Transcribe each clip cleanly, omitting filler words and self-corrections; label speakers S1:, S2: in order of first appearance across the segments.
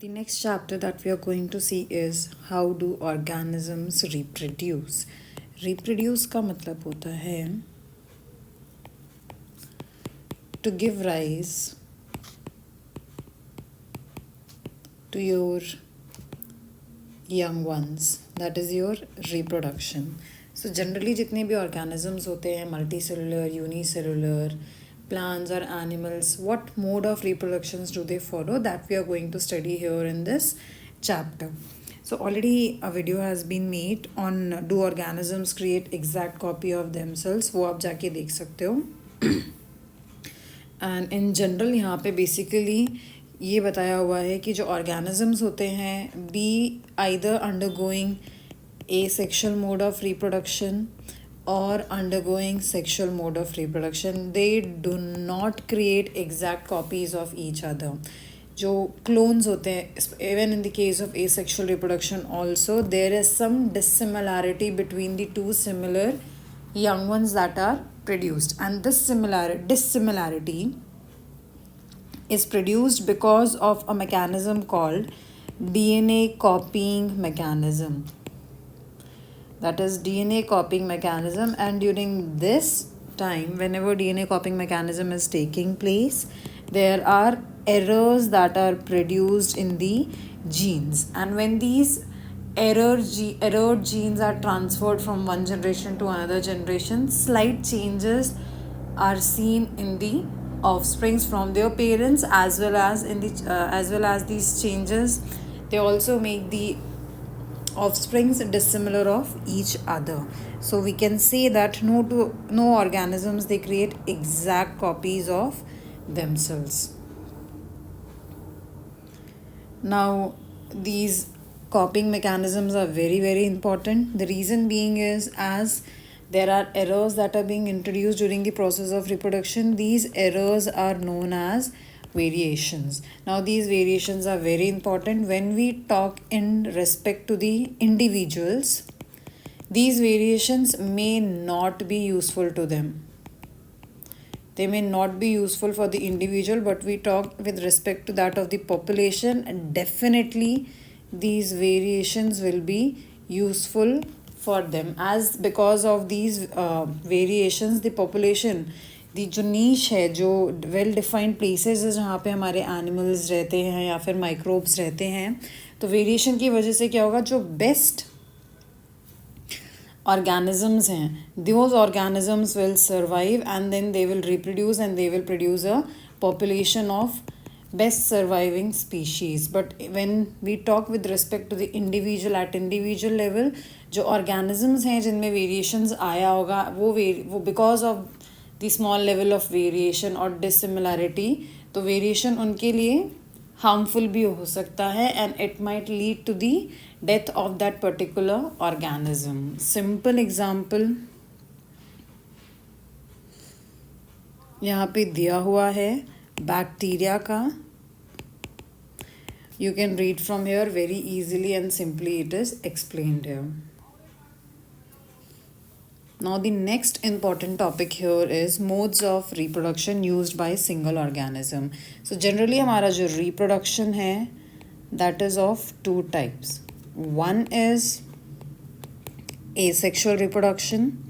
S1: The next chapter that we are going to see is how do organisms reproduce. Reproduce का मतलब होता है to give rise to your young ones, that is your reproduction. So generally जितने भी organisms होते हैं multicellular, unicellular, plants or animals, what mode of reproductions do they follow, that we are going to study here in this chapter. So already a video has been made on do organisms create exact copy of themselves, वो आप जाके देख सकते हो. And in general यहाँ पे basically ये बताया हुआ है कि जो ऑर्गेनिजम्स होते हैं be either undergoing asexual mode of reproduction or undergoing sexual mode of reproduction, they do not create exact copies of each other. जो क्लोन्स होते हैं, even in the case of asexual reproduction also there is some dissimilarity between the two similar young ones that are produced, and this dissimilarity is produced because of a mechanism called DNA copying mechanism. That is DNA copying mechanism, and during this time, whenever DNA copying mechanism is taking place, there are errors that are produced in the genes, and when these errored genes are transferred from one generation to another generation, slight changes are seen in the offsprings from their parents, as well as these changes, they also make the offsprings dissimilar of each other. So we can say that no organisms, they create exact copies of themselves. Now these copying mechanisms are very important. The reason being is, as there are errors that are being introduced during the process of reproduction, these errors are known as variations. Now these variations are very important when we talk in respect to the individuals. These variations may not be useful to them. They may not be useful for the individual, but we talk with respect to that of the population, and definitely these variations will be useful for them, as because of these variations the population, the जो niche है, जो well defined places है जहाँ पे हमारे animals रहते हैं या फिर microbes रहते हैं, तो variation की वजह से क्या होगा, जो best organisms हैं, those organisms will survive and then they will reproduce and they will produce a population of best surviving species. But when we talk with respect to the individual, at individual level, जो organisms हैं जिनमें variations आया होगा, वो because of the small level of variation और dissimilarity, तो variation उनके लिए harmful भी हो सकता है, and it might lead to the death of that particular organism. Simple example यहाँ पे दिया हुआ है बैक्टीरिया का. You can read from here very easily and simply it is explained here. Now the next important topic here is modes of reproduction used by single organism. So generally हमारा जो reproduction है, that is of two types. One is asexual reproduction.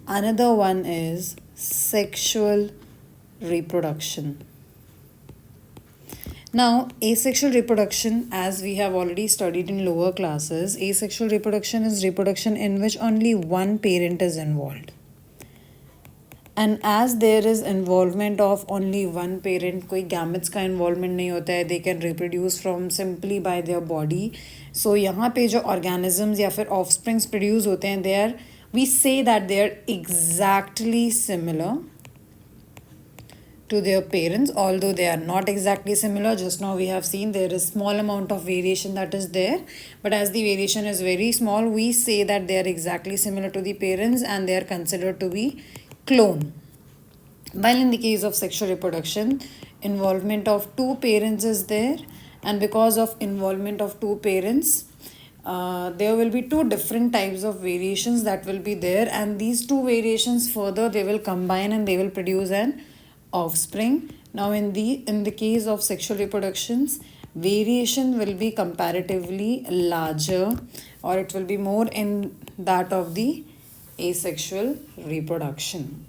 S1: Another one is sexual reproduction. Now, asexual reproduction, as we have already studied in lower classes, asexual reproduction is reproduction in which only one parent is involved. And as there is involvement of only one parent, कोई gametes का involvement नहीं होता है, they can reproduce from simply by their body. So यहाँ पे जो organisms या फिर offsprings produce होते हैं, they are, we say that they are exactly similar to their parents, although they are not exactly similar. Just now we have seen there is small amount of variation that is there, but as the variation is very small, we say that they are exactly similar to the parents and they are considered to be clone. While in the case of sexual reproduction, involvement of two parents is there, and because of involvement of two parents, there will be two different types of variations that will be there, and these two variations further they will combine and they will produce an offspring, Now in the case of sexual reproductions, variation will be comparatively larger, or it will be more in that of the asexual reproduction.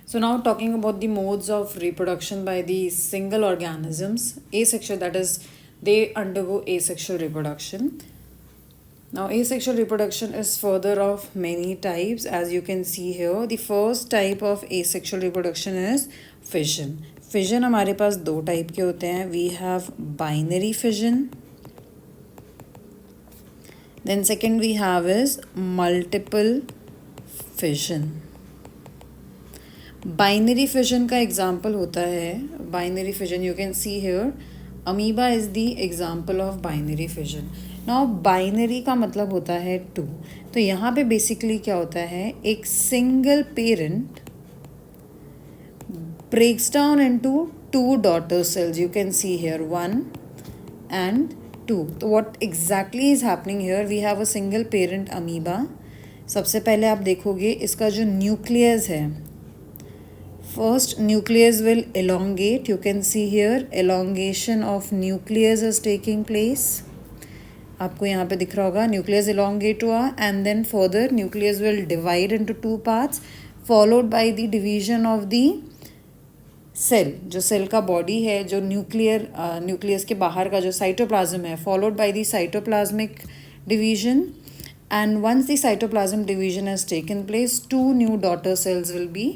S1: So now talking about the modes of reproduction by the single organisms, asexual, that is, they undergo asexual reproduction. Now asexual reproduction is further of many types, as you can see here. The first type of asexual reproduction is fission. Fission हमारे पास दो type के होते हैं. We have binary fission. Then second we have is multiple fission. Binary fission का example होता है, binary fission you can see here, amoeba is the example of binary fission. Now binary का मतलब होता है टू. तो यहाँ पे बेसिकली क्या होता है, एक single parent breaks down into two daughter cells. You can see here 1 and 2. So what exactly is happening here, we have a single parent amoeba. सबसे पहले आप देखोगे इसका जो न्यूक्लियस है, first nucleus will elongate. You can see here elongation of nucleus is taking place. आपको यहाँ पे दिख रहा होगा nucleus elongate हुआ, and then further nucleus will divide into two parts followed by the division of the cell. जो cell का body है, जो न्यूक्लियस के बाहर का जो साइटोप्लाज्म है, followed by the cytoplasmic division, and once the cytoplasm division has taken place, two new daughter cells will be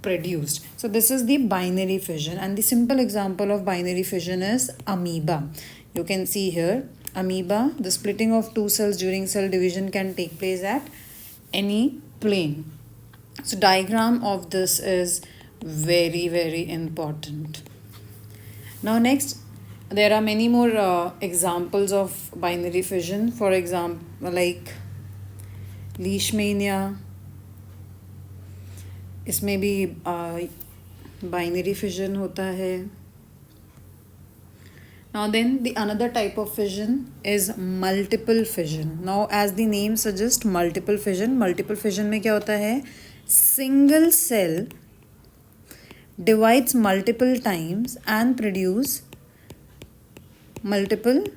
S1: produced. So this is the binary fission, and the simple example of binary fission is amoeba. You can see here amoeba, the splitting of two cells during cell division can take place at any plane. So diagram of this is very, very important. Now next, there are many more examples of binary fission. For example, like leishmania, इसमें भी binary fission होता है. Now then the another type of fission is multiple fission. Now as the name suggests, multiple fission में क्या होता है, single cell divides multiple times and produce multiple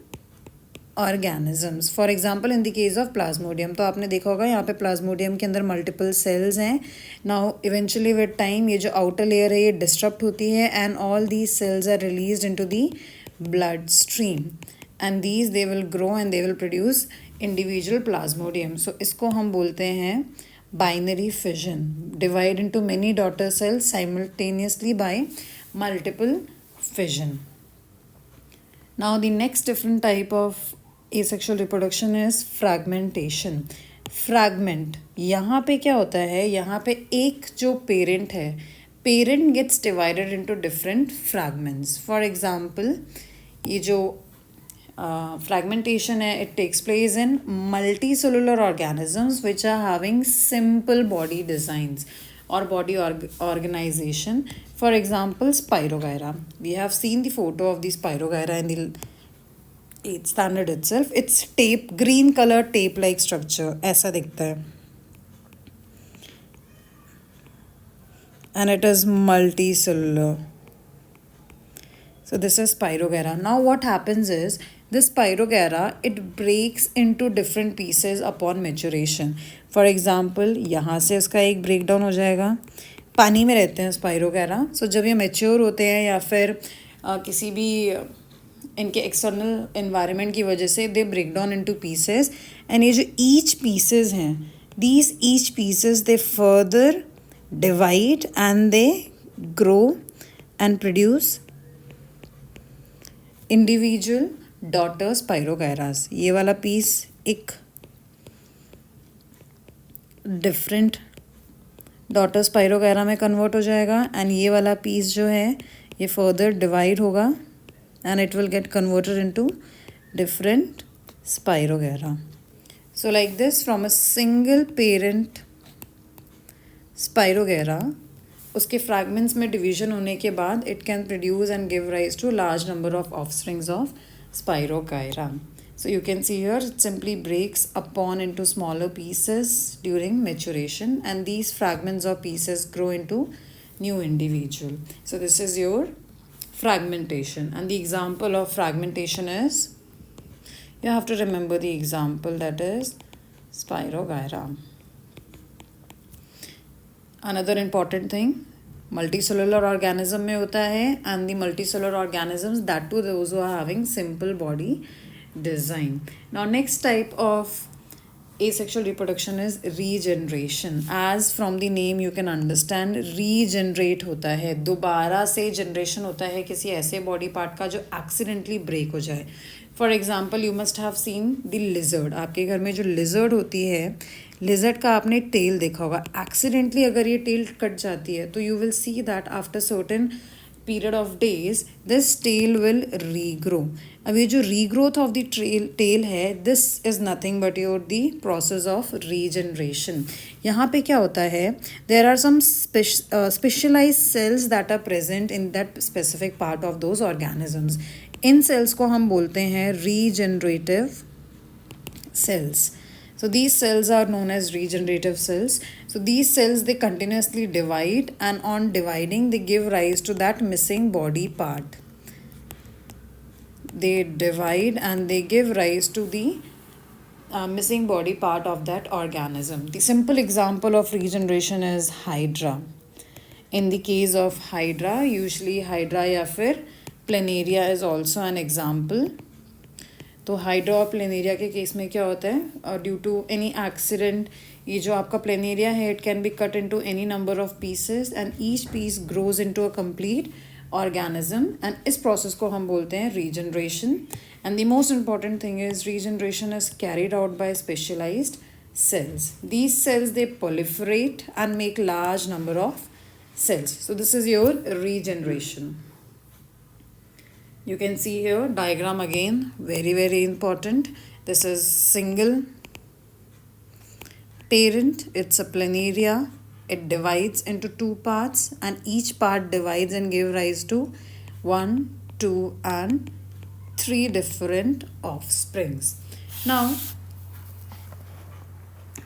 S1: organisms. For example in the case of plasmodium, तो आपने देखा होगा यहाँ पे प्लाज्मोडियम के अंदर मल्टीपल सेल्स हैं. नाउ इवेंचुअली विद टाइम ये जो आउटर लेयर है ये डिस्टर्ब होती है, and all these cells are released into the blood stream, and these they will grow and they will produce individual plasmodium. So इसको हम बोलते हैं binary fission, divide into many daughter sales simultaneously bye multiple fission. Now the next different type of asexual reproduction is fragmentation. Fragment, यहाँ पे क्या होता है, यहाँ पे एक जो पेरेंट है, parent gets divided into different fragments. For example ये जो फ्रैगमेंटेशन है, it takes place in multicellular organisms which are having simple body designs or body organization. For example, Spirogyra. We have seen the photo of the Spirogyra in the 8th standard itself. It's tape, green color tape like structure. ऐसा दिखता है. And it is multicellular. So this is Spirogyra. Now what happens is, this Spirogyra, it breaks into different pieces upon maturation. For example यहाँ से इसका एक break down हो जाएगा. पानी में रहते हैं स्पाइरोगैरा. सो जब ये मैच्योर होते हैं या फिर किसी भी इनके एक्सटर्नल एनवायरनमेंट की वजह से they break down into pieces, and ये जो ईच पीसेस हैं, these each pieces they further divide and they grow and produce individual daughter spirogyras. ये वाला पीस एक डिफरेंट डॉटर स्पाइरोगैरा में कन्वर्ट हो जाएगा, एंड ये वाला पीस जो है ये फर्दर डिवाइड होगा and it will get converted into different spirogyra. So like this, from a single parent spirogyra, उसके फ्रैगमेंट्स में डिवीजन होने के बाद it can produce and give rise to large number of offsprings of spirogyra. So you can see here it simply breaks upon into smaller pieces during maturation, and these fragments or pieces grow into new individual. So this is your fragmentation, and the example of fragmentation is, you have to remember the example, that is Spirogyra. Another important thing, multicellular organism में होता है, and the multicellular organisms, that too those who are having simple body design. Now next type of asexual reproduction is regeneration. As from the name you can understand, regenerate होता है, दोबारा से generation होता है किसी ऐसे बॉडी पार्ट का जो एक्सीडेंटली ब्रेक हो जाए. For example, you must have seen the lizard. आपके घर में जो लिजर्ड होती है, लिजर्ड का आपने टेल देखा होगा. एक्सीडेंटली अगर ये टेल कट जाती है तो you will see that after certain period of days this tail will regrow. अब ये जो regrowth of the tail है, this is nothing but your the process of regeneration. यहाँ पे क्या होता है, there are some specialized cells that are present in that specific part of those organisms. In cells को हम बोलते हैं regenerative cells. So these cells are known as regenerative cells. So these cells, they continuously divide, and on dividing they give rise to that missing body part. They divide and they give rise to the missing body part of that organism. The simple example of regeneration is Hydra. In the case of Hydra, usually Hydra या फिर Planaria is also an example. तो hydra और planaria के case में क्या होता है, due to any accident, ये जो आपका प्लेनेरिया है, it can be cut into any number of pieces and each piece grows into a complete organism, and इस प्रोसेस को हम बोलते हैं regeneration. And the most important thing is regeneration is carried out by specialised cells. These cells, they proliferate and make large number of cells. So this is your regeneration. You can see here diagram again, very important. This is single parent, it's a planaria. It divides into two parts, and each part divides and give rise to 1, 2 and 3 different offsprings. Now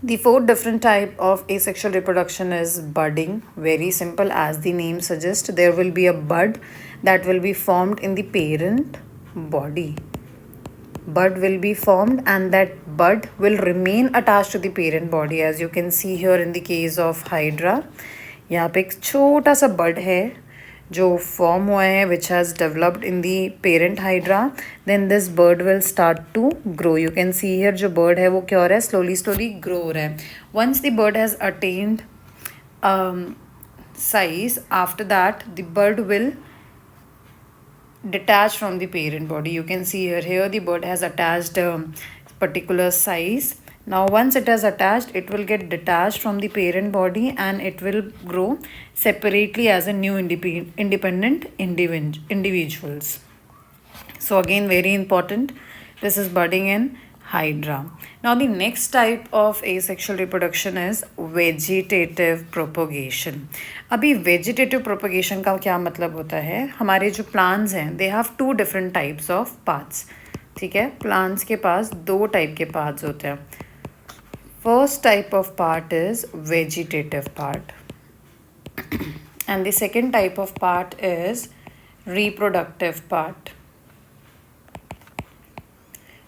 S1: the fourth different type of asexual reproduction is budding. Very simple, as the name suggests, there will be a bud that will be formed in the parent body. Bud will be formed, and that bud will remain attached to the parent body, as you can see here in the case of Hydra. यहाँ पे एक छोटा सा bud है जो form हुआ है, which has developed in the parent hydra. Then this bird will start to grow. You can see here जो bird है वो क्या हो रहा है, slowly grow हो रहा है. Once the bird has attained size, after that the bird will detach from the parent body. You can see here the bird has attached a particular size. Now once it has attached, it will get detached from the parent body and it will grow separately as a new independent individuals. So again, very important, this is budding in Hydra. Now the next type of asexual reproduction is vegetative propagation. अभी vegetative propagation का क्या मतलब होता है, हमारे जो plants हैं, they have two different types of paths. ठीक है, plants के पास दो टाइप के paths होते हैं. First type of part is vegetative part and the second type of part is reproductive part.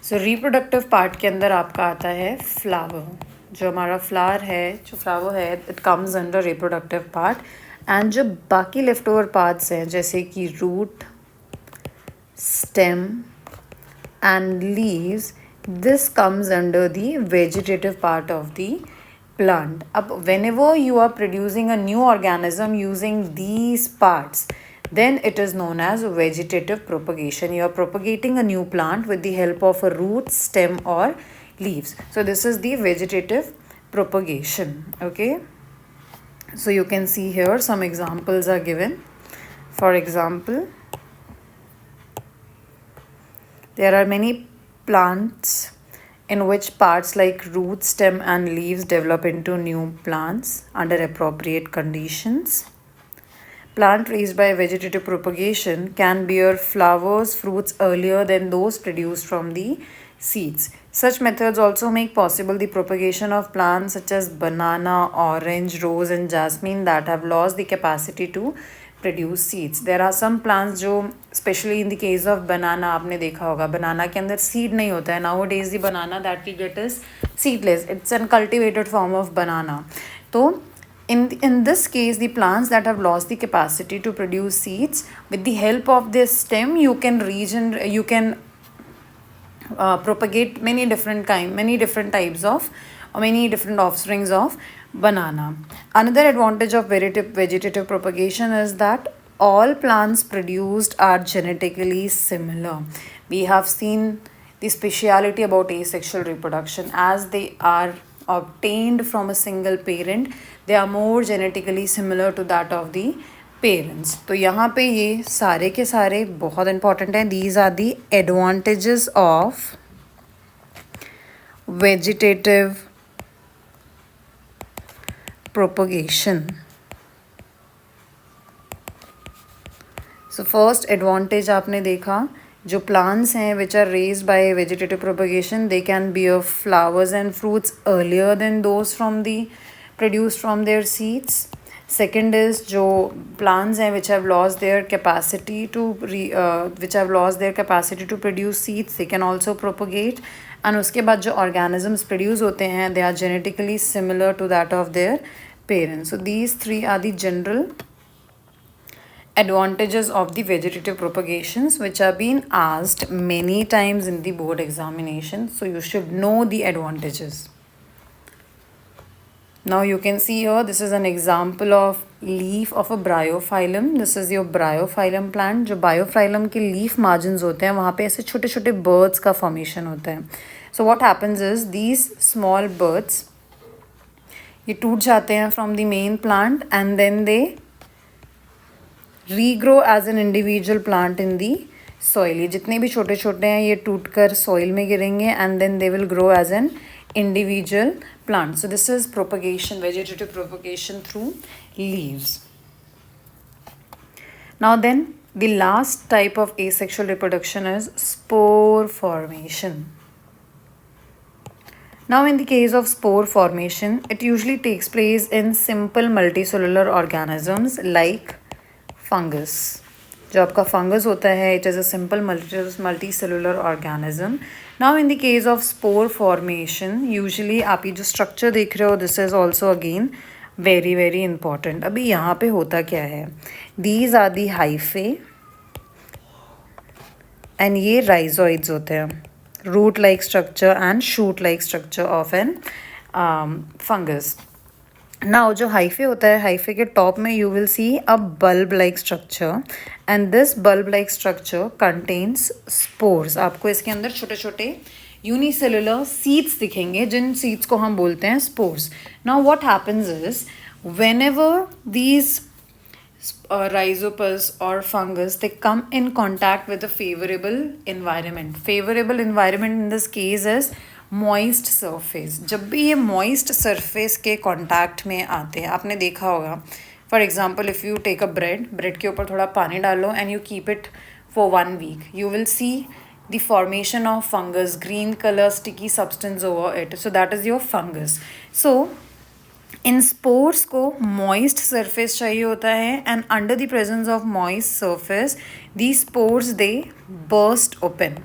S1: So reproductive part के अंदर आपका आता है flower. जो हमारा flower है, जो flower है, it comes under reproductive part. and जो बाकी leftover parts हैं जैसे कि root, stem and leaves, this comes under the vegetative part of the plant. Ab whenever you are producing a new organism using these parts, then it is known as vegetative propagation. You are propagating a new plant with the help of a root, stem or leaves. So this is the vegetative propagation. Okay, so you can see here some examples are given. For example, there are many plants in which parts like root, stem and leaves develop into new plants under appropriate conditions. Plant raised by vegetative propagation can bear flowers, fruits earlier than those produced from the seeds. Such methods also make possible the propagation of plants such as banana, orange, rose and jasmine that have lost the capacity to produce seeds. There are some plants जो especially in the case of banana आपने देखा होगा banana के अंदर seed नहीं होता है. Nowadays the banana that we get is seedless. It's an cultivated form of banana. तो in this case, the plants that have lost the capacity to produce seeds, with the help of this stem, you can propagate many different types of, or many different offsprings of banana. Another advantage of vegetative propagation is that all plants produced are genetically similar. We have seen the speciality about asexual reproduction. As they are obtained from a single parent, they are more genetically similar to that of the parents. तो यहाँ पे ये सारे के सारे बहुत important हैं. These are the advantages of vegetative propagation. So first advantage आपने देखा, जो प्लांट्स हैं which are raised by vegetative propagation, they can bear flowers and fruits earlier than those from the produced from their seeds. Second is जो plants हैं which have lost their capacity to produce seeds, they can also propagate. And उसके बाद जो organisms produce होते हैं, they are genetically similar to that of their parents. So these three are the general advantages of the vegetative propagations which have been asked many times in the board examination. So you should know the advantages. Now you can see here, this is an example of leaf of a bryophyllum. This is your bryophyllum plant. जो bryophyllum के leaf margins होते हैं, वहाँ पे ऐसे छोटे छोटे birds का formation होता है. So what happens is, these small birds ये टूट जाते हैं from the main plant and then they regrow as an individual plant in the soil. ये जितने भी छोटे छोटे हैं ये टूट कर soil में गिरेंगे and then they will grow as an individual plant. So this is propagation, vegetative propagation through leaves. Now then, the last type of asexual reproduction is spore formation. Now in the case of spore formation, it usually takes place in simple multicellular organisms like fungus. जो आपका fungus होता है, it is a simple multicellular organism. Now in the case of spore formation, usually आप ये जो structure देख रहे हो, this is also again very important. अभी यहाँ पे होता क्या है? These are the hyphae and ये rhizoids होते हैं. Root like structure and shoot like structure of an fungus. Now जो hyphae होता है, hyphae के top में you will see a bulb like structure and this bulb like structure contains spores. आपको इसके अंदर छोटे छोटे unicellular seeds दिखेंगे, जिन seeds को हम बोलते हैं spores. Now what happens is, whenever these rhizopus or fungus, they come in contact with a favorable environment. Favorable environment in this case is moist surface. जब भी ये मॉइस्ट सरफेस के contact में आते हैं, आपने देखा होगा, for example if you take a bread के ऊपर थोड़ा पानी डालो and you keep it for 1 week, you will see the formation of fungus, green colour sticky substance over it. So that is your fungus. So इन spores को moist surface चाहिए होता है and under the presence of moist surface the spores they burst open.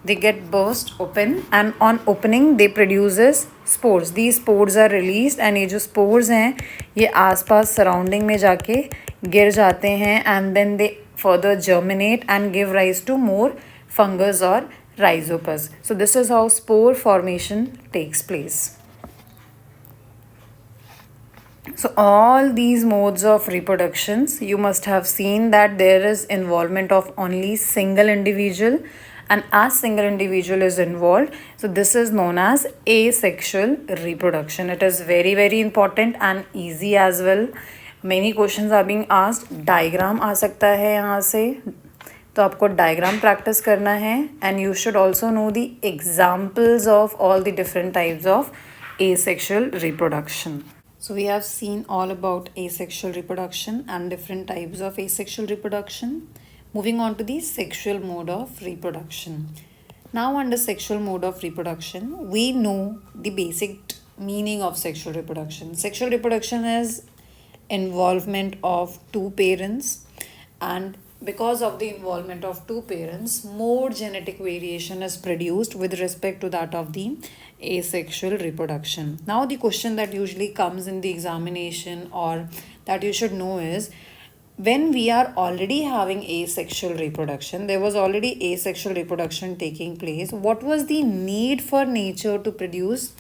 S1: They get burst open and on opening they produces spores. These spores are released and ये जो spores हैं ये आसपास surrounding में जाके गिर जाते हैं and then they further germinate and give rise to more fungus or rhizopus. So this is how spore formation takes place. So all these modes of reproductions, you must have seen that there is involvement of only single individual. And as single individual is involved, so this is known as asexual reproduction. It is very important and easy as well. Many questions are being asked. Diagram आ सकता है यहाँ से, तो आपको diagram practice करना है and you should also know the examples of all the different types of asexual reproduction. So we have seen all about asexual reproduction and different types of asexual reproduction. Moving on to the sexual mode of reproduction. Now, under sexual mode of reproduction, we know the basic meaning of sexual reproduction. Sexual reproduction is involvement of two parents, and because of the involvement of two parents, more genetic variation is produced with respect to that of the asexual reproduction. Now, the question that usually comes in the examination or that you should know is, when we are already having asexual reproduction, there was already asexual reproduction taking place, what was the need for nature to produce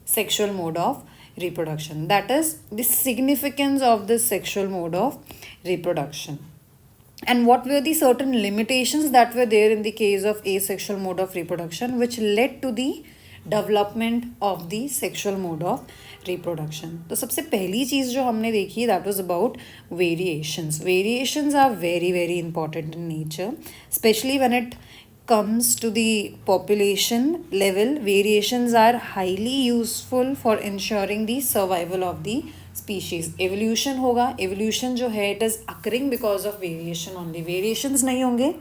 S1: sexual mode of reproduction? That is the significance of this sexual mode of reproduction. And what were the certain limitations that were there in the case of asexual mode of reproduction, which led to the development of the sexual mode of reproduction? तो सबसे पहली चीज़ जो हमने देखी that was about variations. Variations are very very important in nature, especially when it comes to the population level. Variations are highly useful for ensuring the survival of the species. Evolution होगा, evolution जो है it is occurring because of variation only. Variations नहीं होंगे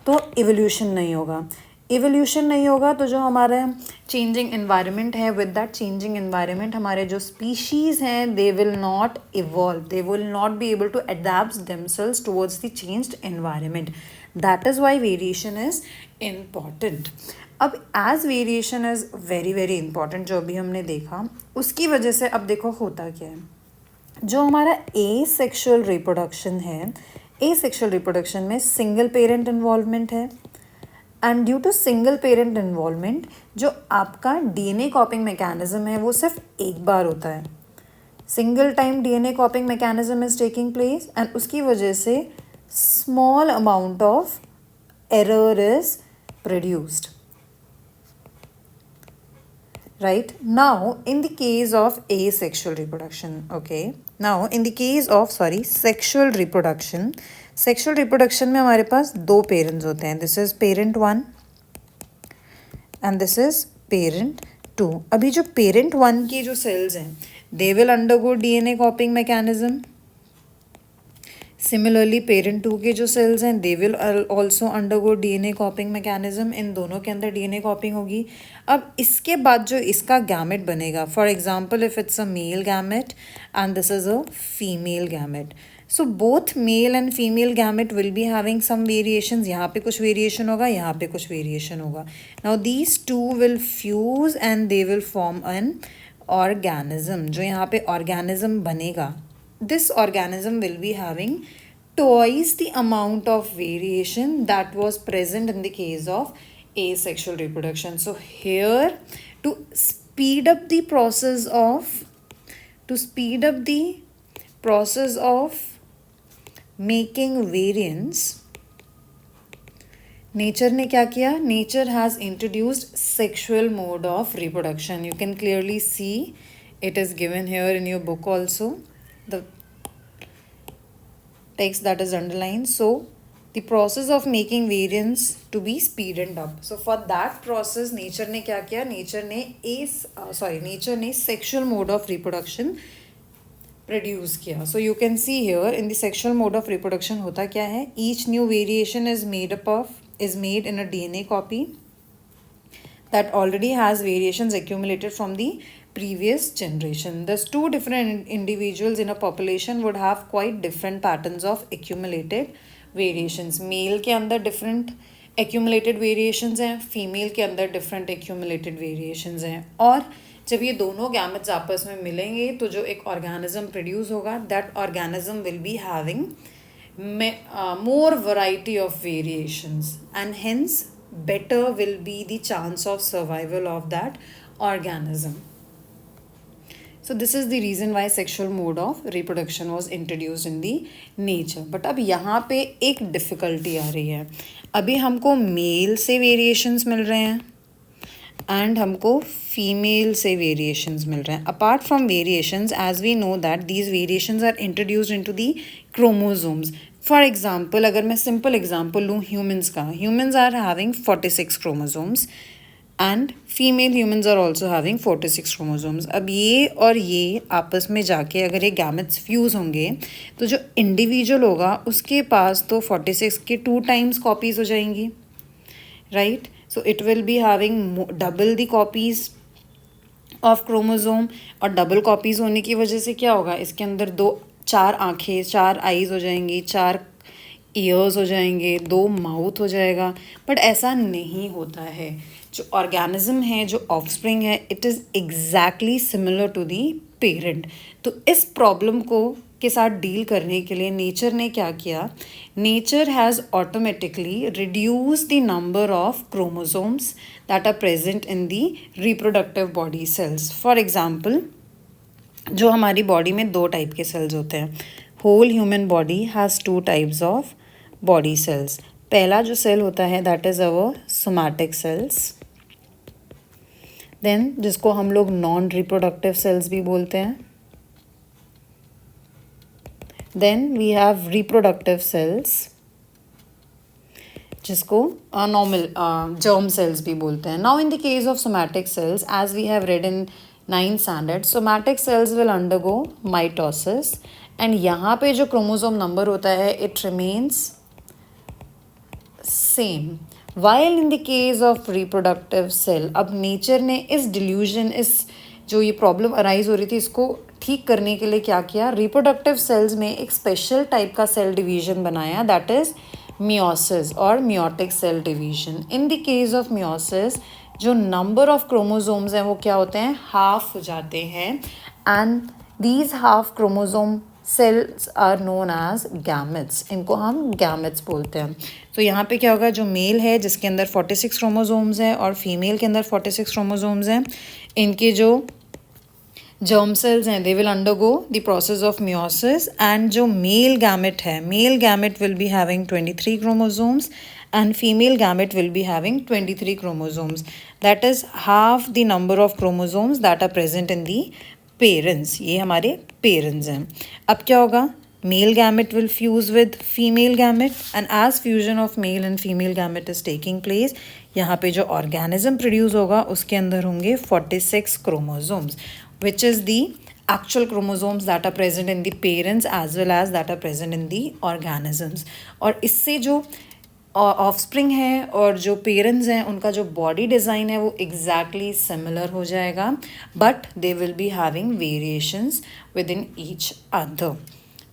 S1: तो evolution नहीं होगा. Evolution नहीं होगा तो जो हमारा चेंजिंग इन्वायरमेंट है, विद दैट चेंजिंग इन्वायरमेंट हमारे जो स्पीशीज़ हैं they will not evolve, they will not be able to adapt themselves towards the changed environment. That is why variation is important. अब as variation is very very important, जो अभी हमने देखा उसकी वजह से अब देखो होता क्या है. जो हमारा एसेक्सुअल रिप्रोडक्शन है, एसेक्सुअल रिप्रोडक्शन में सिंगल पेरेंट इन्वॉल्वमेंट है, and due to single parent involvement जो आपका डीएनए कॉपिंग मैकेनिज्म है वो सिर्फ एक बार होता है. Single time DNA copying mechanism is taking place and उसकी वजह से small amount of error is produced. Right now, in the case of asexual reproduction, okay, now in the case of sexual reproduction, sexual reproduction में हमारे पास दो parents होते हैं. This is parent 1 and this is parent 2. अभी जो parent 1 की जो सेल्स हैं they will undergo DNA copying mechanism. Similarly parent 2 के जो सेल्स हैं they will also undergo DNA copying mechanism. इन दोनों के अंदर डीएनए कॉपिंग होगी. अब इसके बाद जो इसका गैमेट बनेगा, for example if it's a male gamete and this is a female gamete, so both male and female gamete will be having some variations. यहाँ पे कुछ वेरिएशन होगा, यहाँ पे कुछ वेरिएशन होगा. Now these two will fuse and they will form an organism. जो यहाँ पे ऑर्गेनिज्म बनेगा, this organism will be having twice the amount of variation that was present in the case of asexual reproduction. So here to speed up the process of making variants, nature ने क्या किया? Nature has introduced sexual mode of reproduction. You can clearly see it is given here in your book also, the text that is underlined. So the process of making variants to be speeded up. So for that process nature ने क्या किया? nature ने sexual mode of reproduction produce किया. So you can see here in the sexual mode of reproduction होता क्या है? Each new variation is made in a DNA copy that already has variations accumulated from the previous generation. Thus two different individuals in a population would have quite different patterns of accumulated variations. Male के अंदर different accumulated variations हैं, female के अंदर different accumulated variations हैं. और जब ये दोनों गैमेट्स आपस में मिलेंगे तो जो एक ऑर्गेनिज्म प्रोड्यूस होगा, that organism will be having more variety of variations and hence better will be the chance of survival of that organism. So this is the reason why sexual mode of reproduction was introduced in the nature. But अब यहाँ पे एक difficulty आ रही है. अभी हमको mail से variations मिल रहे हैं एंड हमको फीमेल से वेरिएशंस मिल रहे हैं. Apart from variations, as we know that these variations are introduced into the chromosomes. For example अगर मैं सिंपल एग्जांपल लूँ ह्यूमंस का, humans are having 46 chromosomes and female humans are also having 46 chromosomes. अब ये और ये आपस में जाके अगर ये गैमेट्स फ्यूज़ होंगे तो जो इंडिविजुअल होगा उसके पास तो 46 के 2 टाइम्स कॉपीज़ हो जाएंगी, right. So it will be having double the copies of chromosome, और डबल कॉपीज़ होने की वजह से क्या होगा, इसके अंदर चार आँखें, चार आईज़ हो जाएंगी, चार ईयर्स हो जाएंगे, दो माउथ हो जाएगा. बट ऐसा नहीं होता है. जो ऑर्गेनिज्म है, जो ऑफस्प्रिंग है, it is exactly similar to the parent. तो इस प्रॉब्लम को के साथ डील करने के लिए नेचर ने क्या किया, nature has automatically reduce the number of chromosomes that are present in the reproductive body cells. For example, जो हमारी बॉडी में दो टाइप के सेल्स होते हैं. Whole human body has two types of body cells. पहला जो सेल होता है that is our somatic cells. Then जिसको हम लोग नॉन रिप्रोडक्टिव सेल्स भी बोलते हैं. Then we have reproductive cells जिसको नॉर्मल जर्म सेल्स भी बोलते हैं. Now in the case of somatic cells, as we have read in 9th standard, somatic cells will undergo mitosis, and यहाँ पे जो क्रोमोसोम नंबर होता है it remains same. While in the case of reproductive cell, अब nature ने इस delusion, इस जो ये प्रॉब्लम अराइज हो रही थी, इसको ठीक करने के लिए क्या किया, रिप्रोडक्टिव सेल्स में एक स्पेशल टाइप का सेल डिवीजन बनाया, दैट इज़ मियोसिस और meiotic cell division. In the case of meiosis, जो नंबर ऑफ क्रोमोसोम्स हैं वो क्या होते हैं, हाफ हो जाते हैं, and these half chromosome cells are known as gametes. इनको हम गैमेट्स बोलते हैं. तो यहाँ पे क्या होगा, जो मेल है जिसके अंदर 46 क्रोमोसोम्स हैं और फीमेल के अंदर 46 क्रोमोसोम्स हैं, इनके जो जर्म सेल्स हैं they will undergo the process of meiosis, and जो मेल गैमेट है, mail gamete will be having 23 chromosomes and female gamete will be having 23 chromosomes. That is half the number of chromosomes that are present in the parents. ये हमारे parents हैं. अब क्या होगा, male gamete will fuse with female gamete, and as fusion of male and female gamete is taking place, यहाँ पे जो organism produce होगा उसके अंदर होंगे 46 chromosomes, which is the actual chromosomes that are present in the parents as well as that are present in the organisms. और इससे जो ऑफस्प्रिंग है और जो पेरेंट्स हैं उनका जो बॉडी डिज़ाइन है वो एग्जैक्टली सिमिलर हो जाएगा, but they will be having variations within each other.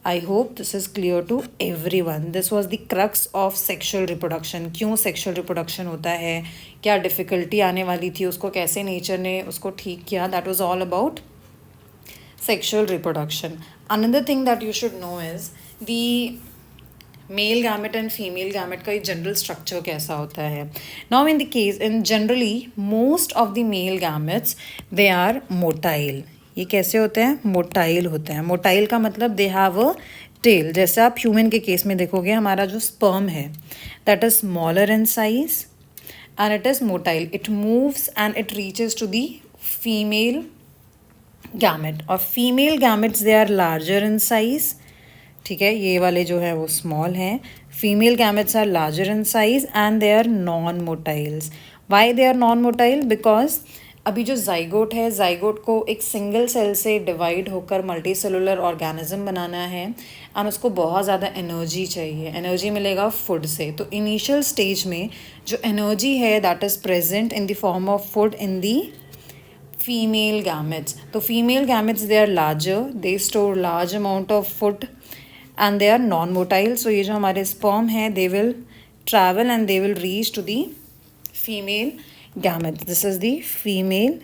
S1: I hope this is clear to everyone. This was the crux of sexual reproduction. क्यों सेक्शुअल रिप्रोडक्शन होता है, क्या difficulty आने वाली थी, उसको कैसे नेचर ने उसको ठीक किया, that was all about sexual reproduction. Another thing that you should know is the male gamete and female gamete का जनरल स्ट्रक्चर कैसा होता है. Now in the case, in generally most of the male gametes they are motile. ये कैसे होते हैं, motile होते हैं. मोटाइल का मतलब दे हैव अ टेल. जैसे आप ह्यूमन के केस में देखोगे, हमारा जो स्पर्म है that is smaller in size and it is motile. It moves and it reaches to the female gamete, और female gametes they are larger in size. ठीक है, ये वाले जो है वो स्मॉल हैं. Female gametes are larger in size and they are non motiles. Why they are non motile, because अभी जो जाइगोट है, जाइगोट को एक सिंगल सेल से डिवाइड होकर मल्टी सेलुलर ऑर्गेनिज्म बनाना है, एंड उसको बहुत ज़्यादा एनर्जी चाहिए. एनर्जी मिलेगा फूड से. तो इनिशियल स्टेज में जो एनर्जी है that is present in the form of food in the female gametes. तो female gametes they are larger, they store large amount of food and they are non-motile. So ये जो हमारे sperm है they will travel and they will reach to the female gamete. This is the female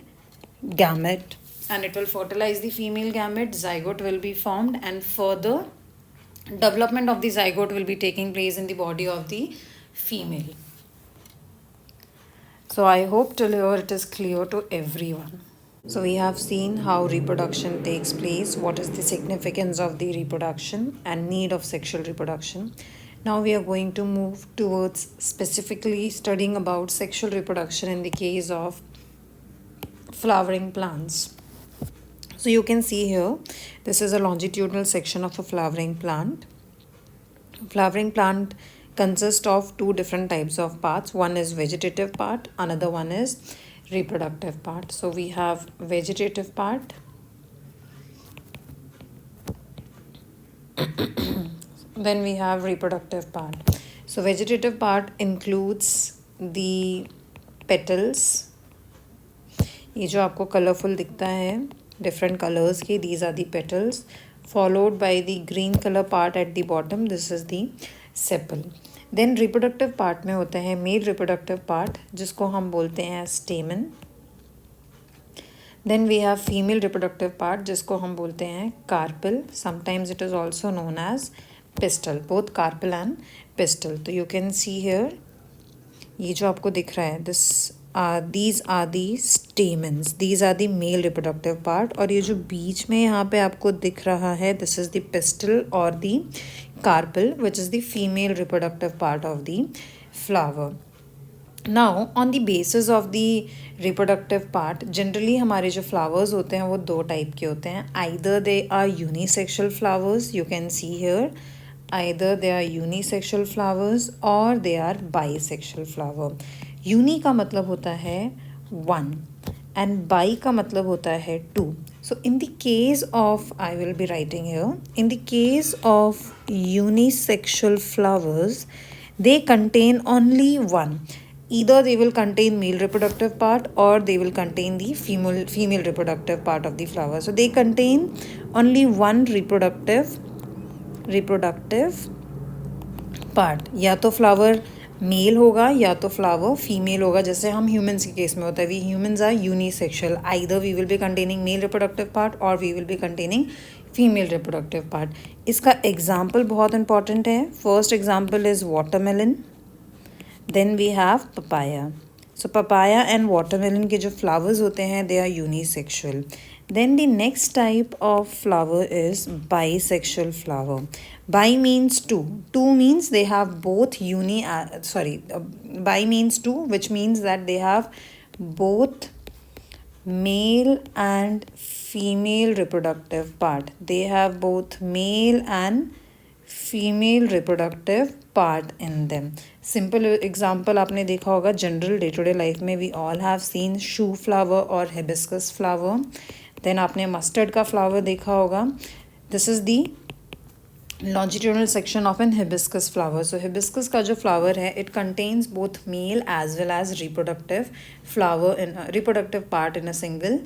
S1: gamete and it will fertilize the female gamete. Zygote will be formed and further development of the zygote will be taking place in the body of the female. So I hope till here it is clear to everyone. So we have seen how reproduction takes place, what is the significance of the reproduction and need of sexual reproduction. Now we are going to move towards specifically studying about sexual reproduction in the case of flowering plants. So you can see here, this is a longitudinal section of a flowering plant. Flowering plant consists of two different types of parts. One is vegetative part, another one is reproductive part. So we have vegetative part then we have reproductive part. So vegetative part includes the petals, ये जो आपको colourful दिखता है different colours की, these are the petals, followed by the green colour part at the bottom, this is the sepal. Then reproductive part में होता है mail reproductive part, जिसको हम बोलते हैं stamen. Then we have female reproductive part, जिसको हम बोलते हैं carpel, sometimes it is also known as pistil, both carpel and pistil. तो यू कैन सी हियर, ये जो आपको दिख रहा है these are the stamens, these are the male reproductive part, और ये जो बीच में यहाँ पे आपको दिख रहा है this is the pistil or the carpel, which is the female reproductive part of the flower. Now on the basis of the reproductive part, generally हमारे जो flowers होते हैं वो दो टाइप के होते हैं, either they are unisexual flowers, you can see here, either they are unisexual flowers or they are bisexual flower. Uni का मतलब होता है वन एंड बाई का मतलब होता है two. So in the case of, I will be writing here, in the case of unisexual flowers they contain only one. Either they will contain male reproductive part or they will contain the female reproductive part of the flower. So they contain only one reproductive part. या तो flower mail होगा या तो flower female होगा, जैसे हम humans के case में होता है, we humans are unisexual, either we will be containing male reproductive part और we will be containing female reproductive part. इसका एग्जाम्पल बहुत इंपॉर्टेंट है. First example is watermelon, then we have papaya. So papaya and watermelon के जो flowers होते हैं they are unisexual. Then the next type of flower is bisexual flower. Bi means two. Two means they have both bi means two, which means that they have both male and female reproductive part. They have both male and female reproductive part in them. Simple example आपने देखा होगा general day to day life में, we all have seen shoe flower और hibiscus flower. Then आपने mustard का flower देखा होगा. This is the longitudinal section of an hibiscus flower. So hibiscus का जो फ्लावर है it contains both male as well as reproductive flower in reproductive part in a single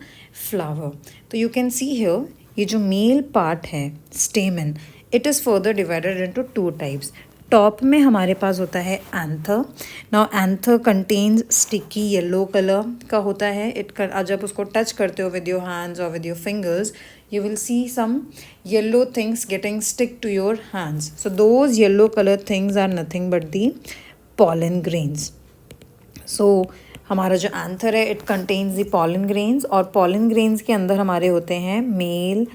S1: flower. तो you can see here, ये जो male part है stamen, it is further divided into two types. Top में हमारे पास होता है anther. Now anther contains sticky yellow colour का होता है. जब उसको टच करते हो विद योर हैंड्स और with your fingers, you will see some yellow things getting stick to your hands. So those yellow color things are nothing but the pollen grains. So हमारा जो एंथर है it contains the pollen grains, और pollen grains के अंदर हमारे होते हैं mail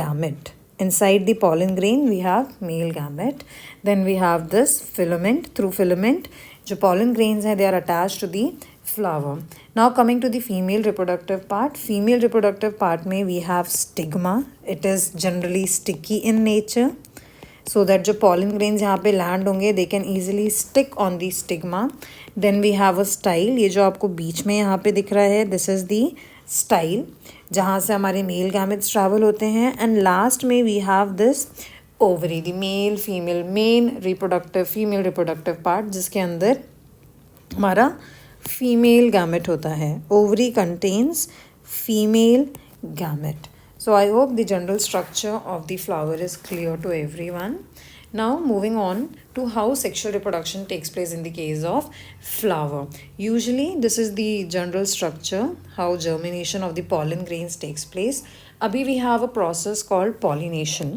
S1: gamete. Inside the pollen grain we have male gamete. Then we have this filament. Through filament जो pollen grains हैं they are attached to the flower. Now coming to the female reproductive part. Female reproductive part में we have stigma. It is generally sticky in nature, so that जो pollen grains यहाँ पे land होंगे they can easily stick on the stigma. Then we have a style. ये जो आपको बीच में यहाँ पे दिख रहा है this is the style, जहाँ से हमारे मेल गैमेट्स ट्रैवल होते हैं. एंड लास्ट में we have this ovary, the male female main reproductive female reproductive part, जिसके अंदर हमारा फीमेल गैमेट होता है. Ovary contains female gamete. So I hope the general structure of the flower is clear to everyone. Now moving on to how sexual reproduction takes place in the case of flower. Usually this is the general structure, how germination of the pollen grains takes place. Abhi we have a process called pollination.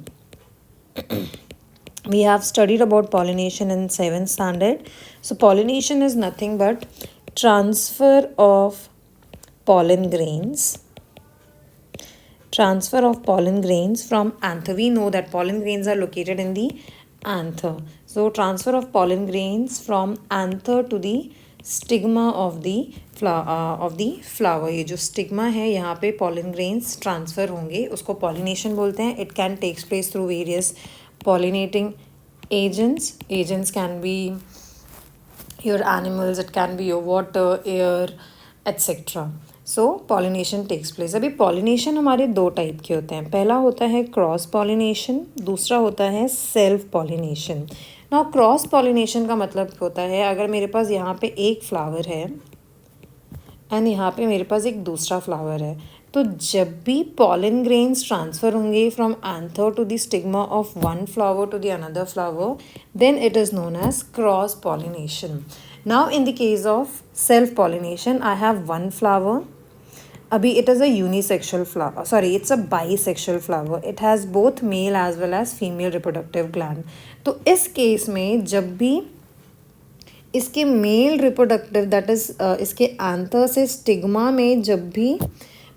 S1: We have studied about pollination in 7th standard. So pollination is nothing but transfer of pollen grains. Transfer of pollen grains from anther. We know that pollen grains are located in the anther. So transfer of pollen grains from anther to the stigma of the flower. ये जो stigma है यहाँ पे pollen grains transfer होंगे, उसको pollination बोलते हैं. It can takes place through various pollinating agents. Agents can be your animals, it can be your water, air, etc. So pollination takes place. अभी पॉलिनेशन हमारे दो टाइप के होते हैं. पहला होता है क्रॉस पॉलिनेशन, दूसरा होता है self pollination. Now cross pollination का मतलब होता है, अगर मेरे पास यहाँ पे एक फ्लावर है एंड यहाँ पे मेरे पास एक दूसरा फ्लावर है। तो जब भी पॉलन ग्रेन्स ट्रांसफ़र होंगे from anther to the stigma of one flower to the another flower, then it is known as cross pollination. Now in the case of self pollination I have one flower. अभी it is a unisexual flower, sorry it's a bisexual flower, it has both male as well as female reproductive gland. तो इस case में जब भी इसके male reproductive that is इसके anther से stigma में जब भी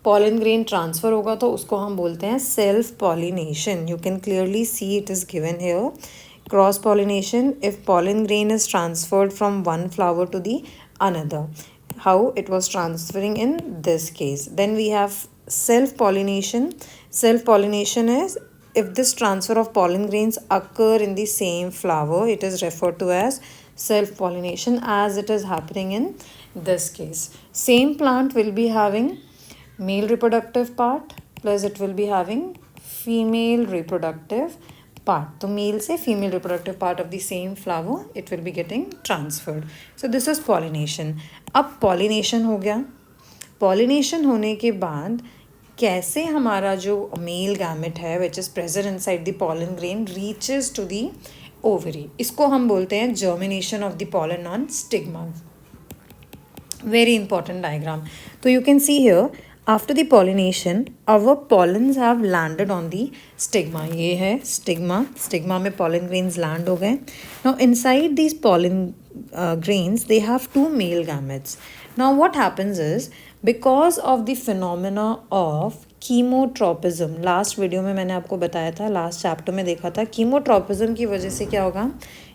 S1: पॉलन ग्रेन ट्रांसफ़र होगा तो उसको हम बोलते हैं self pollination. You can clearly see it is given here cross pollination if pollen grain is transferred from one flower to the another, how it was transferring in this case. Then we have self pollination. Self pollination is if this transfer of pollen grains occur in the same flower, it is referred to as self pollination, as it is happening in this case. Same plant will be having male reproductive part plus it will be having female reproductive part. तो mail से female reproductive part of the same flower it will be getting transferred. So this is pollination. अब pollination हो गया. Pollination होने के बाद कैसे हमारा जो मेल गैमेट है which is present inside the pollen grain reaches to the ovary, इसको हम बोलते हैं germination of the pollen on stigma. Very important diagram. तो you can see here after the pollination our pollens have landed on the stigma. ये है stigma. Stigma में pollen grains land हो गए. Now inside these pollen grains they have two male gametes. Now what happens is because of the phenomena of chemotropism, last video में मैंने आपको बताया था, लास्ट चैप्टर में देखा था, कीमोट्रोपिज्म की वजह से क्या होगा,